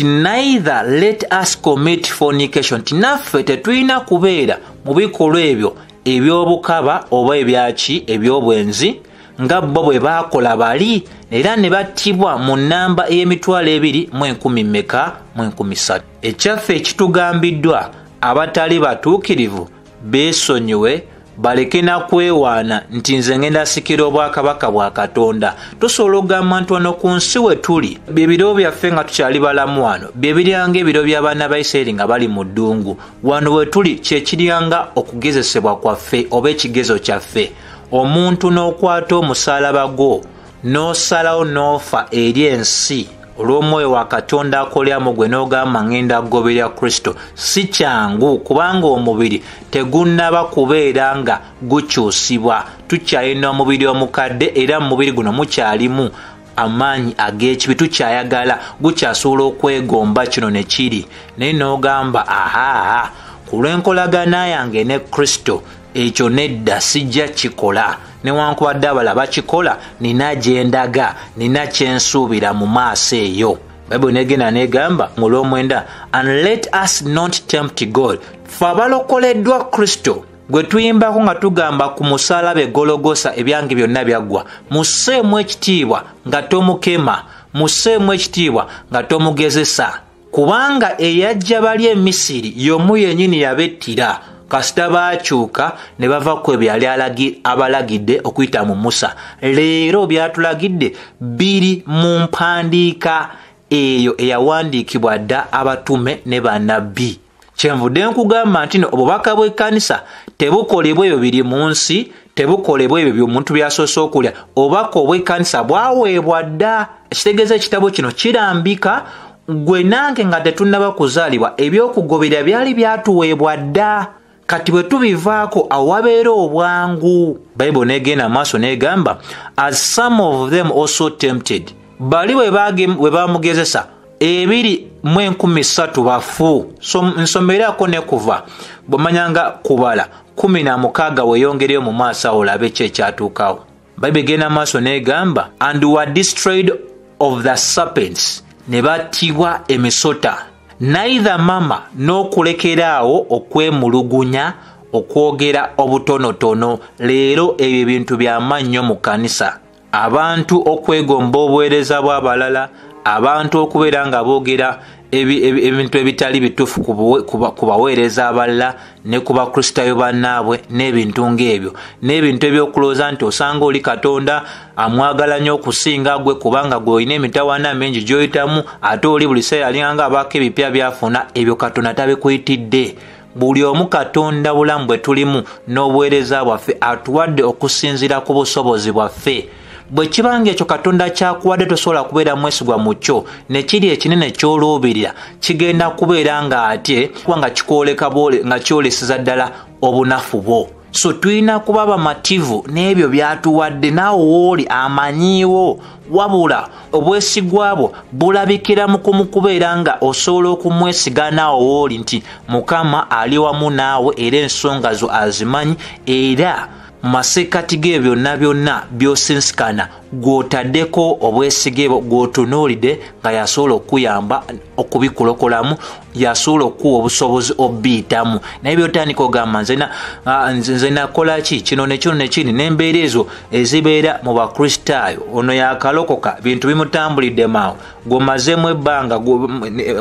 neither let us commit fornication, nti naffe tetulina kubeera mu bikolwa ebyo eby'obukaba oba ebyaki eby'obwenzi nga bo bwe baakola bali era ne battibwa mu nnamba ey'emitwalo 2,013. Ekyaffe ekitugambiddwa abatali batuukirivu beesonyiwe baleke na kwewaana nti nze ngenda sikira obwakabaka bwa Katonda. Tusobola okugamba nti wano ku nsi we tuli byebiro byaffe nga tukyali balamu wano byebiryanga ebiro by'abaana ba Isirayiri nga bali mu ddungu. Wano we tuli kyekiryanga okugezesebwa kwaffe oba ekigezo kyaffe. Omuntu n'okwata omusaalaba gwo n'osalawo n'ofa eri ensi olw'omwoyo wa Katonda akoleramu gwe n'ogamba ngenda kugoberera Kristo, si kyangu kubanga omubiri tegunnaba kubeera nga gukyusibwa. Tukyalina omubiri omukadde era mu mubiri guno mukyalimu amaanyi ag'ekibi, tukyayagala, gukyasobola okwegomba kino ne kiri, naye n'ogamba aha ku lw'enkolagana yange ne Kristo ekyo nedda sijja kikola. Newankubadde abalala bakikola, nina gyendaga, nina kyensuubira mu maaso eyo. Bayibuli negenda negamba mu 9 and let us not tempt God. Ffe abalokoleddwa Kristo gwe tuyimbako nga tugamba ku musaalaba Gologotha ebyange byonna byaggwa, musseemu ekitiibwa nga tomukema, musseemu ekitiibwa nga tomugezesa, kubanga eyajja bali e Misiri y'omu yennyini yabettira kasita baakyuka ne bava ku ebyo yali abalagidde okuyita mu Musa. Leero byatulagidde biri mu mpandiika eyo eyawandiikibwa dda abatume ne bannabbi. Kyenvudde nkugamba nti obubaka bw'ekkanisa tebukolebwa ebyo biri mu nsi, tebukolebwa ebyo by'omuntu byasoose okulya. Obubaka obw'ekkanisa bwaweebwa dda. Ekitegeeza ekitabo kino kirambika gwe nange nga tetunnaba kuzaalibwa ebyokugoberera byali byatuweebwa dda. Kati bwe tubivaako awabeera obwangu. Bayibuli negenda maaso negamba as some of them also tempted, bali we bamugezesa 2,300 bafu. Nsomerako ne kuva bw'omanyanga kubala 16 weeyongereyo mu maaso awo olabe ki ekyatuukawo. Bayibuli egenda maaso negamba and were destroyed of the serpents, ne battibwa emisota. Neither mama n'okulekeraawo okwemulugunya okwogera obutonotono. Leero ebyo ebintu by'amannyo mu kkanisa. Abantu okwegomba obuweereza bw'abalala, abantu okubeera nga boogera ebintu ebitali bituufu ku baweereza abalala ne ku bakristaayo bannaabwe n'ebintu ng'ebyo, n'ebintu ebyokulooza nti osanga oli Katonda amwagala nnyo okusinga gwe kubanga gwe olina emitawaana mingi gy'oyitamu ate oli buli seera alinganga abaako ebipya byafuna. Ebyo Katonda tabikuyitidde. Buli omu Katonda bulamu bwe tulimu n'obuweereza bwaffe atuwadde okusinziira ku busobozi bwaffe. Bwe kibanga ekyo Katonda kyakuwadde tosobola kubeera mwesigwa mu kyo, ne kiri ekinene ky'oluubirira kigenda kubeera nga ate kubanga kikwoleka nga kyoleseza ddala obunafu bwo. So tulina kuba bamativu n'ebyo byatuwadde, naawe wooli amanyiiwo, wabula obwesigwa bwo bulabikira mu kumukubeera nga osobola okumwesiga naawe wooli nti Mukama ali wamu naawe era ensonga zo azimanyi, era masekati ge byonna byosinsikana gw'otaddeko obwesige gw'otunuulidde nga yasobola okuyamba okubikulokolamu, yasobola okuwa obusobozi obbiyitamu. Naye byotandika ogamba nze nakola ki kino nekino nekindi, n'embeera ezo ezibeera mu bakristaayo. Ono yakalokoka bintu bimutambulidde maawo, gw'omazemu ebbanga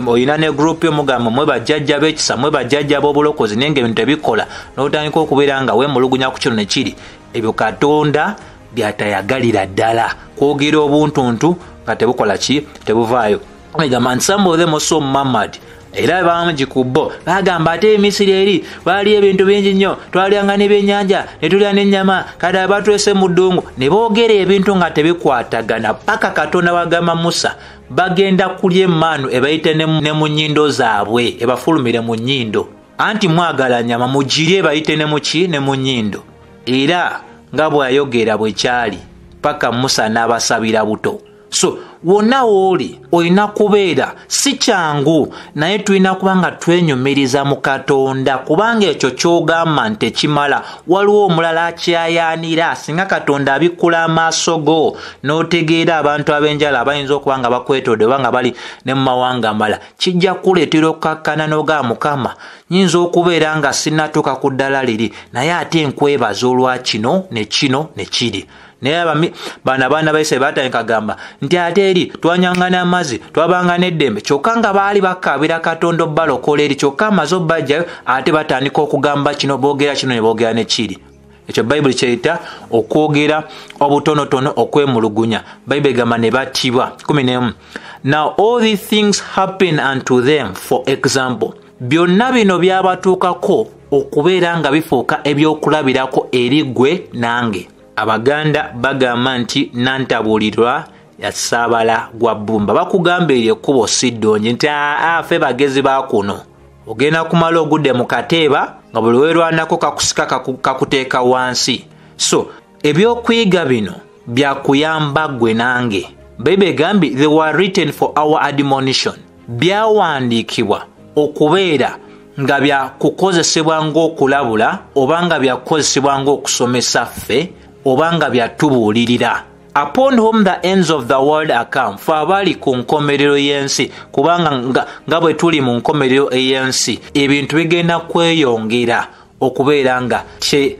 olina ne gurupu yomugamba mwe bajjajja b'ekisa, mwe bajjajja b'obulokozi, naye ng'ebintu tebikola, n'otandika okubeera nga weemulugunya ku kino nekiri. Ebyo Katonda byatayagalira ddala. Kwogera obuntuntu nga tebukola ki, tebuvaayo. And some of them also murmured. Era bangi ku bo bagamba ate Misiri eri wali ebintu bingi nnyo, twalyanga n'ebyennyanja ne tulya n'ennyama, kati abatwese mu ddungu. Ne boogera ebintu nga tebikwatagana paka Katonda wagamba Musa bagenda kulya emmaanu ebayite ne mu nnyindo zaabwe, ebafulumire mu nnyindo. Anti mwagala nnyama mugirye bayite ne muki ne mu nnyindo. Era nga bw'ayogera bwe kyali paka Musa n'abasabira buto. So wonna wooli olina kubeera si kyangu, naye tulina kuba nga twenyumiriza mu Katonda, kubanga ekyo ky'ogamba nti tekimala. Waliwo omulala akyayaanira. Singa Katonda abikkula amaaso go n'otegeera abantu ab'enjala abayinza okuba nga bakwetodde oba nga bali ne mu mawanga mala, kijja kuleetera okukkakkana n'ogamba Mukama, nyinza okubeera nga sinnatuuka ku ddala liri, naye ate nkwebaza olwa kino ne kino ne kiri. Naye baana baisiraayiri batandika gamba nti ate eri twanyangana amazzi, twabanga n'eddembe, kyokka nga baali bakabira Katonda obbalokola eri, kyokka amaze obbajjayo ate batandika okugamba kino, boogera kino ne boogera ne kiri. Ekyo Bayibuli kyeyita okwogera obutonotono, okwemulugunya. Bayibuli egamba ne battibwa. 11. Now all these things happen unto them for example. Byonna bino byabatuukako okubeera nga bifuuka ebyokulabirako eri gwe nange. Abaganda bagamba nti nantabulirwa yasaabala gwa bbumba. Bakugamba eri ekkubo si ddongi nti ffe bagezi ba kuno. Ogenda kumala ogudde mu kateeba nga buli weerwanako kakusika kakuteeka wansi. So ebyokuyiga bino byakuyamba gwe nange. Bayibuli egambye they were written for our admonition. Byawandiikibwa okubeera nga byakukozesebwa ng'okulabula, oba nga byakukozesebwa ng'okusomesa ffe, oba nga byatubuulirira. Upon whom the ends of the world are come. Fe abali ku nkomerero y'ensi, kubanga nga bwe tuli mu nkomerero ey'ensi, ebintu bigenda kweyongera okubeera nga si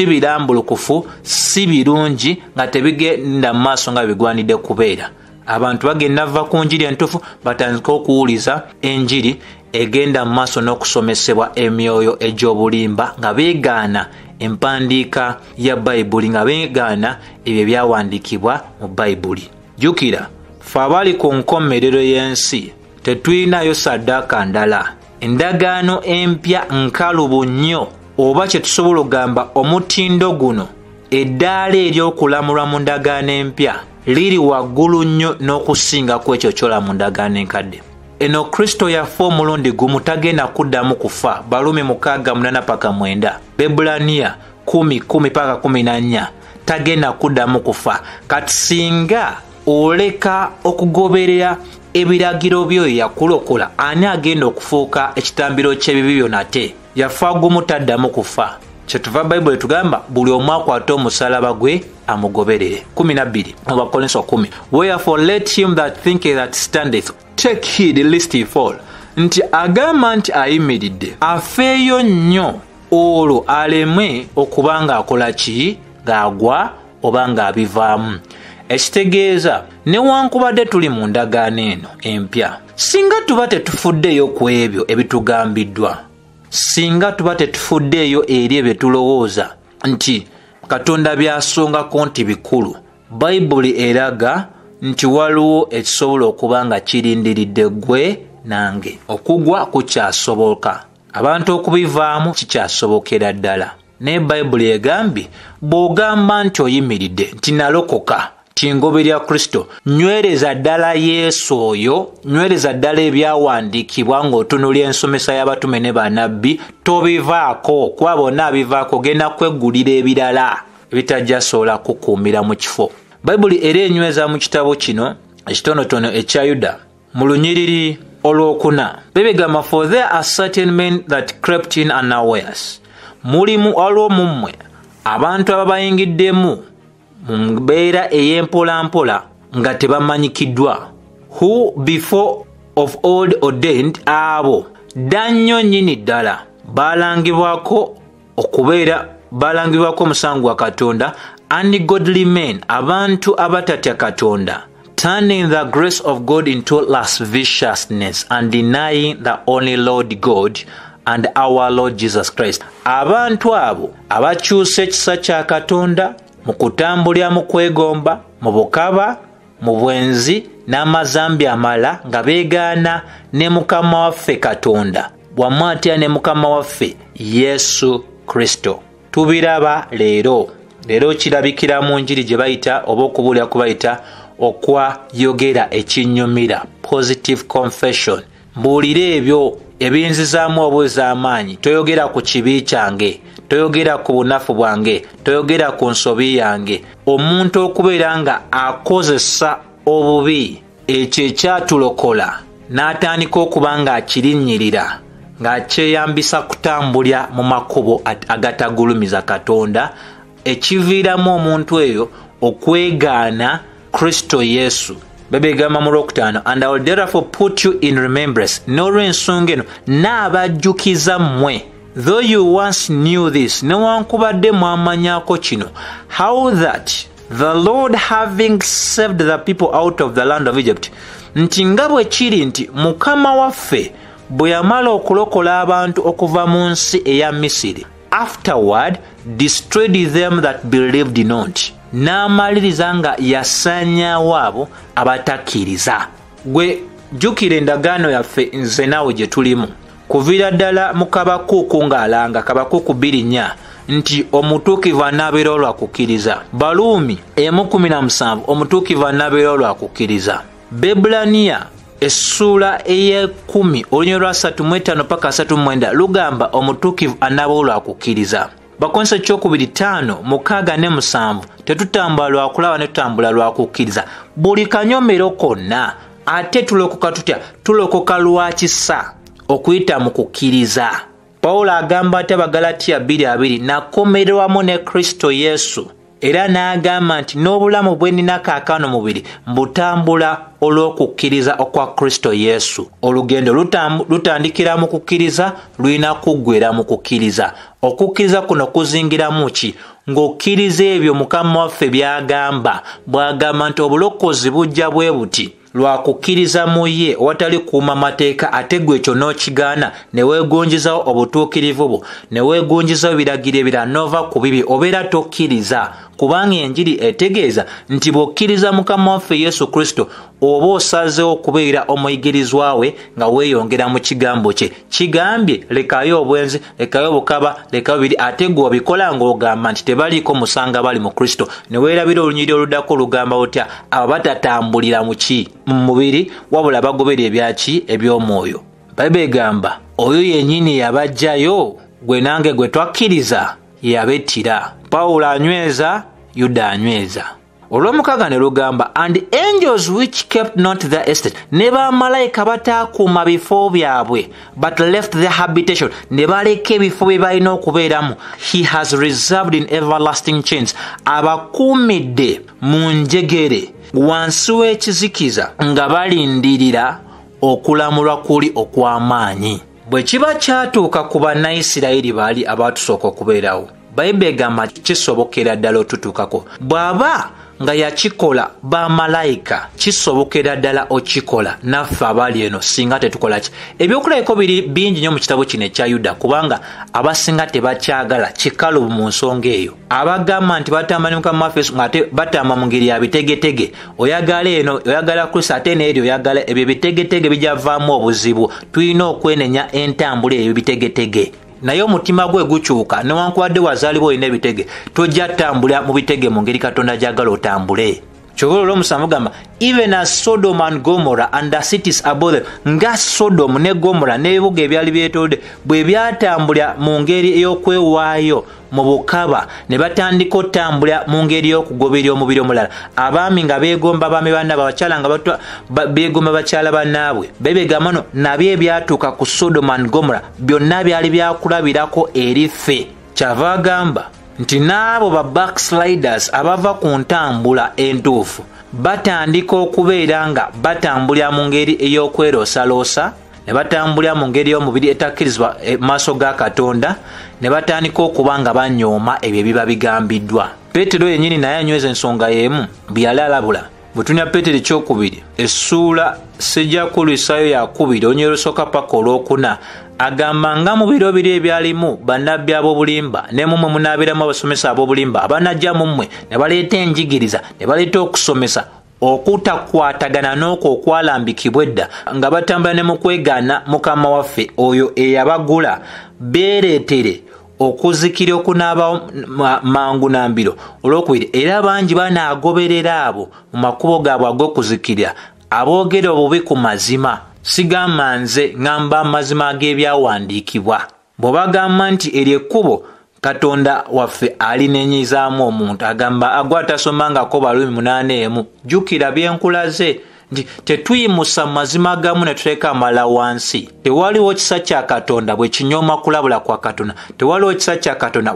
birambulukufu si birungi nga tebigenda mu maaso nga bigwanidde kubeera. Abantu bagenda va ku njiri entuufu batandika okuwuliza enjiri egenda mu maaso n'okusomesebwa emyoyo egy'obulimba nga beegaana empandiika ya Bayibuli, nga beegaana ebyo byawandiikibwa mu Bayibuli. Jjukira, ffe abali ku nkomerero y'ensi tetulinayo saddaaka ndala. Endagaano empya nkalubu nnyo, oba kye tusobola okugamba omutindo guno, eddaala ery'okulamulwa mu ndagaano empya liri waggulu nnyo n'okusinga ku ekyo kyola mu ndagaano enkadde. Eno Kristo yafa omulundi gumu, tagenda kuddamu kufa. Balumi 6:8, Bebulaniya 10:10-14, tagenda kuddamu kufa. Kati singa oleka okugoberera ebiragiro byo yakulokola, ani agenda okufuuka ekitambiro ky'ebibi byonna ate? Yafa gumu, taddamu kufa. Kyetuva Bayibuli tugamba buli omu akwate omusalaba gwe amugoberere. 12 Abakolinso 10, Wherefore let him that thinketh that standeth take heed lest he fall. Nti agamba nti ayimiridde afeeyo nnyo olwo alemwe okuba ng'akola ki? Ng'agwa oba ng'abivaamu. Ekitegeeza newankubadde tuli mu ndagaano eno empya, singa tuba tetufuddeeyo ku ebyo ebitugambiddwa, singa tuba tetufuddeeyo eri ebyo tulowooza nti Katonda byasongako nti bikulu, Bayibuli eraga nti waliwo ekisobola okuba nga kirindiridde gwe nange. Okugwa kukyasoboka, abantu okubivaamu kikyasobokera ddala. Naye Bayibuli egambye bw'ogamba nti oyimiridde nti nalokoka tingoberya Kristo, nywereza ddala Yesu oyo, nywereza ddala ebyawandiikibwa ng'otunulya ensomesa y'abatume ne bannabbi, tobivaako. Kuba bonna abivaako genda kweggulira ebirala ebitajja sobola kukuumira mu kifo. Bayibuli era enyweza mu kitabo kino ekitonotono ekya Yuda mu lunyiriri olwokuna bebegamba, for there are certain men that crept in unawares. Mulimu waliwo mu mmwe abantu ababayingiddemu mu mbeera ey'empolampola nga tebamanyikiddwa, who before of old ordained, abo ddannyo nnyini ddala balangibwako omusango gwa Katonda, ungodly men, abantu abatatya Katonda, turning the grace of God into lasciviousness and denying the only Lord God and our Lord Jesus Christ. Abantu abo abakyusa ekisa kya Katonda mu kutambulira mu kwegomba, mu bukaba, mu bwenzi n'amazambi amala, nga beegaana ne Mukama waffe Katonda wamu atya ne Mukama waffe Yesu Kristo. Tubiraba leero kirabikira mu njiri gye bayita oba okubuulira kubayita okwayogera ekinnyumira, positive confession. Mbuulira ebyo ebinzizaamu obwez'amaanyi. Toyogera ku kibi kyange, toyogera ku bunafu bwange, toyogera ku nsobi yange. Omuntu okubeera nga akozesa obubi ekyo ekyatulokola n'atandika okuba nga akirinnyirira, ng'akyeyambisa kutambulya mu makubo agatagulumiza Katonda, ekiviiramu omuntu eyo okwegaana Kristo Yesu. Bebegamba mu 5, and I will therefore put you in remembrance, n'olw'ensonga eno n'abajjukiza mmwe, though you once knew this, newankubadde mwamanyaako kino, how that the Lord having saved the people out of the land of Egypt, nti nga bwe kiri nti Mukama waffe bwe yamala okulokola abantu okuva mu nsi eya Misiri, afterward destroyed them that believed not, n'amaliriza nga yasaanyaawo abo abatakkiriza. Gwe jjukira endagaano yaffe nze naawe gye tulimu, kuviira ddala mu Kabakuuku ng'alanga Kabakuuku 2:4 nti omutuukivu anaabeera olwakukkiriza. Baluumi 1:17 omutuukivu anaabeera olwakukkiriza. Bebulaniya essuula ey'ekumi olunyiriri lwa 35-39 lugamba omutuukivu anaaba olwakukkiriza. Bakonsa 2:5-6 tetutambula lwa kulaba ne tutambula lwa kukkiriza. Buli kanyomero konna ate tulokoka tutya? Tulokoka lwa kisa okuyita mu kukkiriza. Pawulo agamba ate Abagalatiya 2:2 nakomererwamu ne Kristo Yesu, era n'agamba nti n'obulamu bwe nnina kaakano mubiri mbutambula olw'okukkiriza okwa Kristo Yesu. Olugendo lutandikira mu kukkiriza, lulina kuggwera mu kukkiriza. Okukkiriza kuno kuzingiramu ki? Ng'okkiriza ebyo Mukama waffe by'agamba. Bw'agamba nti obulokozi bujja bwe buti lwa kukkiriza mu ye awatali kuuma mateeka, ate gwe ekyo n'okigaana ne weegonjezawo obutuukirivu bwo, ne weegonjezawo ebiragiro ebirala n'ova ku bibi, obeera tokkiriza. Kubanga enjiri etegeeza nti bw'okkiriza Mukama waffe Yesu Kristo oba osazeewo okubeera omuyigirizwa we nga weeyongera mu kigambo kye. Kigambye lekayo obwenzi, lekayo obukaba, lekayo biri, ate gwe obikola ng'ogamba nti tebaliiko musanga bali mu Kristo. Ne weerabira olunyiriri oluddako olugamba otya? Abo batatambulira mu ki? Mu mubiri, wabula bagobera ebyaki? Eby'omwoyo. Bayibuli egamba oyo yennyini yabajjayo, gwe nange gwe twakkiriza yabettira. Pawulo anyweza, Yuda anyweza. Olw'omukaaga ne lugamba and angels which kept not their estate, ne bamalayika bataakuuma bifo byabwe, but left their habitation, ne baleka ebifo bye balina okubeeramu, he has reserved in everlasting chains, abakuumidde mu njegere wansi w'ekizikiza nga balindirira okulamulwa kuli okw'amaanyi. Bwe kiba kyatuuka ku Bannayisirayiri baali abaatusooka okubeerawo, Bayibuli egamba kisobokera ddala otutuukako. Bw'aba nga yakikola bamalayika, kisobokera ddala okikola naffe abali eno singa tetukola ki. Ebyokulabiko biri bingi nnyo mu kitabo kino ekya Yuda, kubanga abasinga tebakyagala kikalubu mu nsonga eyo. Abagamba nti batamba ne Mukama waffe Yesu ng'ate batamba mu ngeri ya bitegetege. Oyagala eno, oyagala Kristo, ate n'eri oyagala ebyo bitegetege bijavaamu obuzibu. Tulina okwenenya entambula eyo bitegetege. Naye omutima gwe gukyuka, newankubadde wazaalibwa olina ebitege, tojja tambula mu bitege mu ngeri Katonda gy'agala otambule. Kyokolo olw'omusanvu gamba even as Sodom and Gomorrah and the cities above them, nga Sodom ne Gomorrah n'ebibuga ebyali byetoolodde bwe byatambula mu ngeri ey'okwewaayo mu bukaba, ne batandika otambula mu ngeri y'okugoberera omubiri omulala. Abaami nga beegomba abaami bannaabwe, abakyala nga beegomba bakyala bannaabwe. Bebegamba no nabyo ebyatuuka ku Sodom and Gomorrah byonna byali byakulabirako eri ffe. Kyava agamba nti n'abo ba backsliders abava ku ntambula entuufu batandika okubeera nga batambulira mu ngeri ey'okwerosaloosa, ne batambulira mu ngeri y'omubiri etakkirizibwa maaso ga Katonda, ne batandika okuba nga banyooma ebyo ebiba bigambiddwa. Peetero yennyini naye anyweza ensonga y'emu bye yali alabula. Butunya Peetero ekyokubiri essuula sijja kulisaayo yakubiri olunyiriri olusooka paka olwokuna, agamba nga mu biro biri ebyalimu bannabbi ab'obulimba ne mumwe munaabeeramu abasomesa ab'obulimba abanajja mu mmwe ne baleeta enjigiriza, ne baleeta okusomesa okutakwatagana n'okwo okwalambikibwa edda, nga batambula ne mu kwegaana Mukama waffe oyo eyabagula, beereetere okuzikira okunaaba mangu na mbiro. Olwokubiri era bangi banaagoberera abo mu makubo gaabwe ag'okuzikirira, aboogera obubi ku mazima. Sigamba nze, ngamba amazima ag'ebyawandiikibwa. Bwe bagamba nti eryo ekkubo Katonda waffe alinenyezaamu omuntu, agamba agwa tasomangako Balumi 8:1, jjukira bye nkulaze nti tetuyimusa mazima gamu ne tuleka amala wansi. Tewaliwo kisa kya Katonda bwe kinyooma kulabula kwa Katonda. Tewaliwo kisa kya Katonda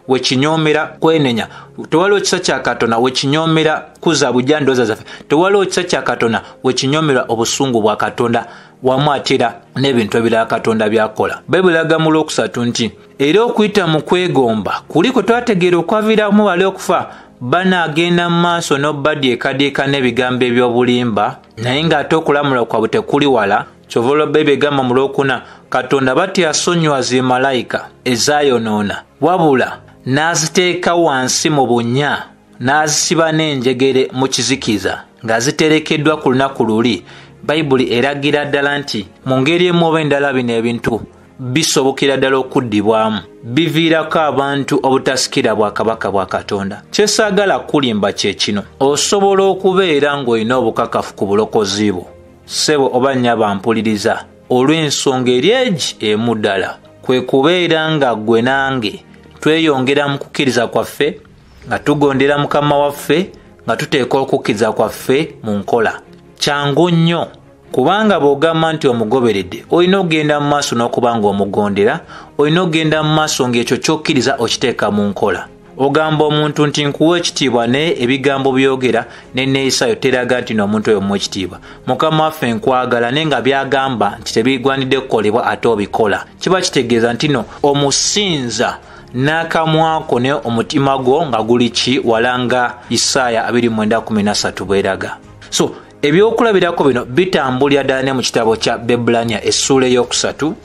we kinyoomera kwenenya. Tewaliwo kisa kya Katonda we kinyoomera kuza bujja ndooza zaffe. Tewaliwo kisa kya Katonda we kinyoomera obusungu bwa Katonda wamu atera n'ebintu ebirala Katonda byakola. Bayibuli eraga mu Lwokusatu nti era okuyita mu kwegomba kuli kwe twategeera okwaviiramu bali okufa, banaagenda mu maaso n'obaddyekadyeka n'ebigambo eby'obulimba, naye ng'ate okulamula kwabwe tekuli wala. Kyova olwa Bayibuli egamba mu Lwokuna, Katonda bati yasonyiwa zi malayika ezaayonoona, wabula n'aziteeka wansi mu bunnya, n'azisiba n'enjegere mu kizikiza ng'aziterekeddwa ku lunaku luli. Bayibuli eragira ddala nti mu ngeri emu oba endala bino ebintu bisobokera ddala okuddibwamu, biviirako abantu obutasikira bwakabaka bwa Katonda. Kyesaagala kulimba kye kino, osobola okubeera ng'olina obukakafu ku bulokozi bwo, ssebo oba nnyabo ampuliriza, olw'ensonga eri egi emu ddala, kwe kubeera nga ggwe nange tweyongera mu kukkiriza kwaffe, nga tugondera Mukama waffe, nga tuteeka okukkiriza kwaffe mu nkola. Kyangu nnyo, kubanga bw'ogamba nti omugoberedde, olina okugenda mu maaso n'okuba ng'omugondera, olina okugenda mu maaso ng'ekyo ky'okkiriza okiteeka mu nkola. ogamba omuntu nti nkuwa ekitiibwa naye ebigambo byogera n'enneeyisa teraga nti n'omuntu oyo muwa ekitiibwa. Mukama waffe nkwagala naye nga byagamba nti tebigwanidde kukolebwa ate obikola, kiba kitegeeza nti no omusinza n'akamwako ne omutima gwo nga guli ki, walanga Isaaya 29:13 bweraga. So ebyokulabirako bino bitambulira ddala ne mu kitabo kya Bebulaniya essuula ey'okusatu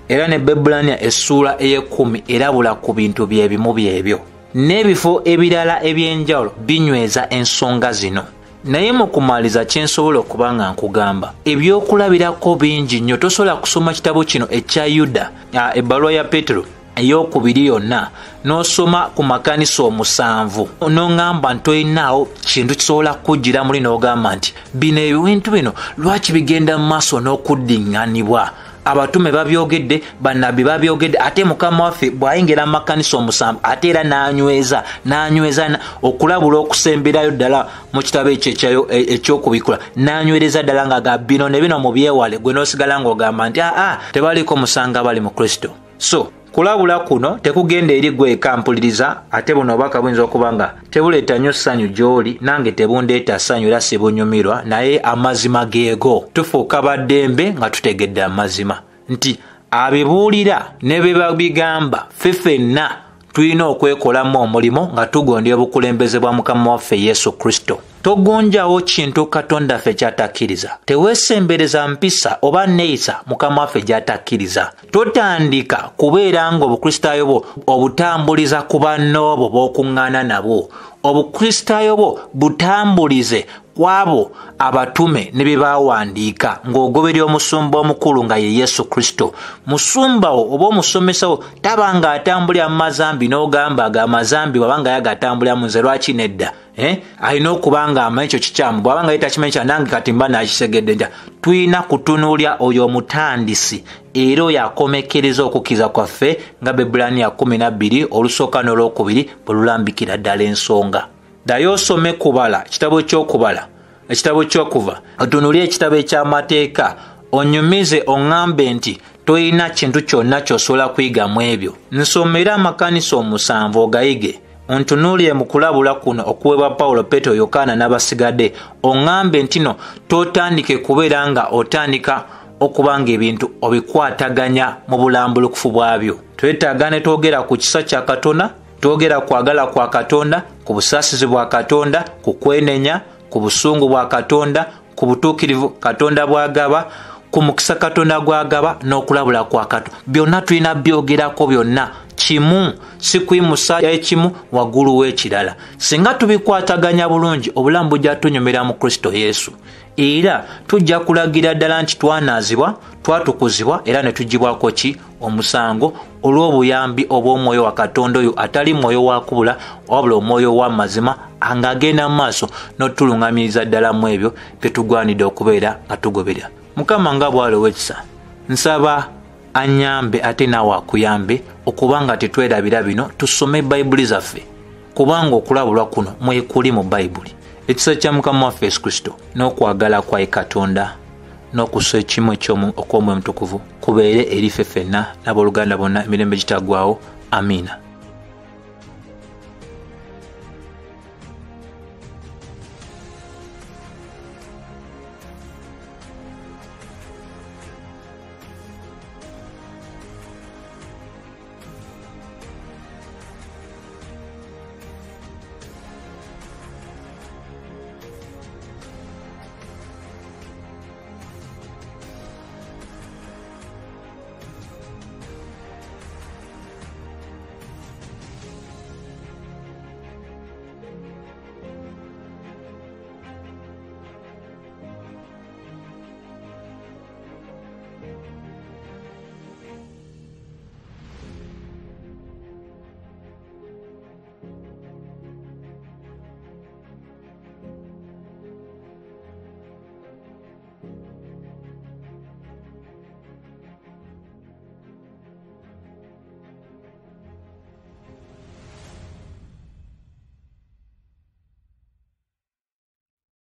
era ne Bebulaniya essuula ey'ekkumi erabula ku bintu byebimu byebyo. N'ebifo ebirala ebyenjawulo binyweza ensonga zino. Naye mu kumaliza kyensobola okuba nga nkugamba ebyokulabirako bingi nnyo. Tosobola kusoma kitabo kino ekya Yuda, ebbaluwa ya Petero ey'okubiri yonna n'osoma ku makanisa 7 n'oŋŋamba ntoyinaawo kintu kisobola kujjira muli n'ogamba nti bino ebintu bino lwaki bigenda mu maaso n'okuddiŋŋanibwa. Abatume babyogedde, bannabbi babyogedde, ate Mukama waffe bw'ayingira mu makanisa 7 ate era n'anyweza okulabula okusemberayo ddala mu kitabo ekyo ekyokubikula n'anywereza ddala nga bino ne bino mu byewale, gwe n'osigala ng'ogamba nti tebaliko musanga bali mu Kristo. So kulabula kuno tekugenda eri gwe kampuliriza, ate buno obubaka buyinza okuba nga tebuleeta nnyo ssanyu gy'oli, nange tebundeeta ssanyu era sibunyumirwa, naye amazima geego. Tufuuka baddembe nga tutegedde amazima nti abibuulira ne be babigamba ffenna tulina okwekolamu omulimo nga tugondera obukulembeze bwa Mukama waffe Yesu Kristo. Togonjawo kintu Katonda ffe kyatakkiriza. Teweesembereza mpisa oba neeyisa Mukama waffe gy'atakkiriza. Totandika kubeera nga obukristaayo bwo obutambuliza ku bannoobo b'okuŋŋaana nabo. Obukristaayo bwo butambulize kwabo abatume ne bye baawandiika ng'ogoberera omusumba omukulu nga ye Yesu Kristo. Musumba wo oba omusomesa wo tabanga atambulira mu mazambi n'ogamba amazambi bw'abanga yagatambulira mu nze lwaki nedda. Alina okuba nga amanyi ekyo kikyamu, bw'abanga ye takimanyi kya nange kati mba nakisegedde nja. Tulina kutunuulya oyo omutandisi era oyo akomekereza okukkiriza kwaffe nga Bebulaniya 12 olusooka n'olwokubiri bwe lulambikira ddala ensonga. Ddayo osome kubala ekitabo ky'okubala, ekitabo ky'okuva, otunuulye ekitabo eky'amateeka, onyumize oŋŋambe nti toyina kintu kyonna ky'osobola kuyigamu ebyo. Nsomera amakanisa 7 ogayige. Ontunuulire mu kulabula kuno okuweebwa Pawulo, Petero, Yokaana n'abasigadde, oŋŋambe nti no totandike kubeera nga otandika okuba nga ebintu obikwataganya mu bulambulukufu bwabyo. Twetaaga ne twogera ku kisa kya Katonda, twogera kwagala kwa Katonda, ku busaasizi bwa Katonda, ku kwenenya, ku busungu bwa Katonda, ku butuukirivu Katonda bw'agaba, ku mukisa Katonda gw'agaba n'okulabula kwa Katonda. Byonna tulina byogerako byonna kimu, si kuyimusa ekimu waggulu w'ekirala. Singa tubikwataganya bulungi obulamu bujja tunyumira mu Kristo Yesu. Era tujja kulagira ddala nti twanaazibwa, twatukuzibwa era ne tugibwako ki omusango olw'obuyambi obw'omwoyo wa Katonda oyo atali mwoyo wa kubula wabula omwoyo wa mazima angagenda mu maaso n'otulungamiriza ddala mu ebyo bye tugwanidde okubeera nga tugoberera. Mukama nga bw'alowa ekisa, nsaba anyambe ate naawe akuyambe okuba nga tetwerabira bino, tusome Bayibuli zaffe kubanga okulabulwa kuno mwekuli mu Bayibuli. Ekisa kya Mukama waffe Yesu Kristo n'okwagala kwa Katonda n'okusa ekimu okw'Omwoyo Mutukuvu kubeere eri ffe ffenna n'abooluganda bonna emirembe gitaggwaawo. Amiina.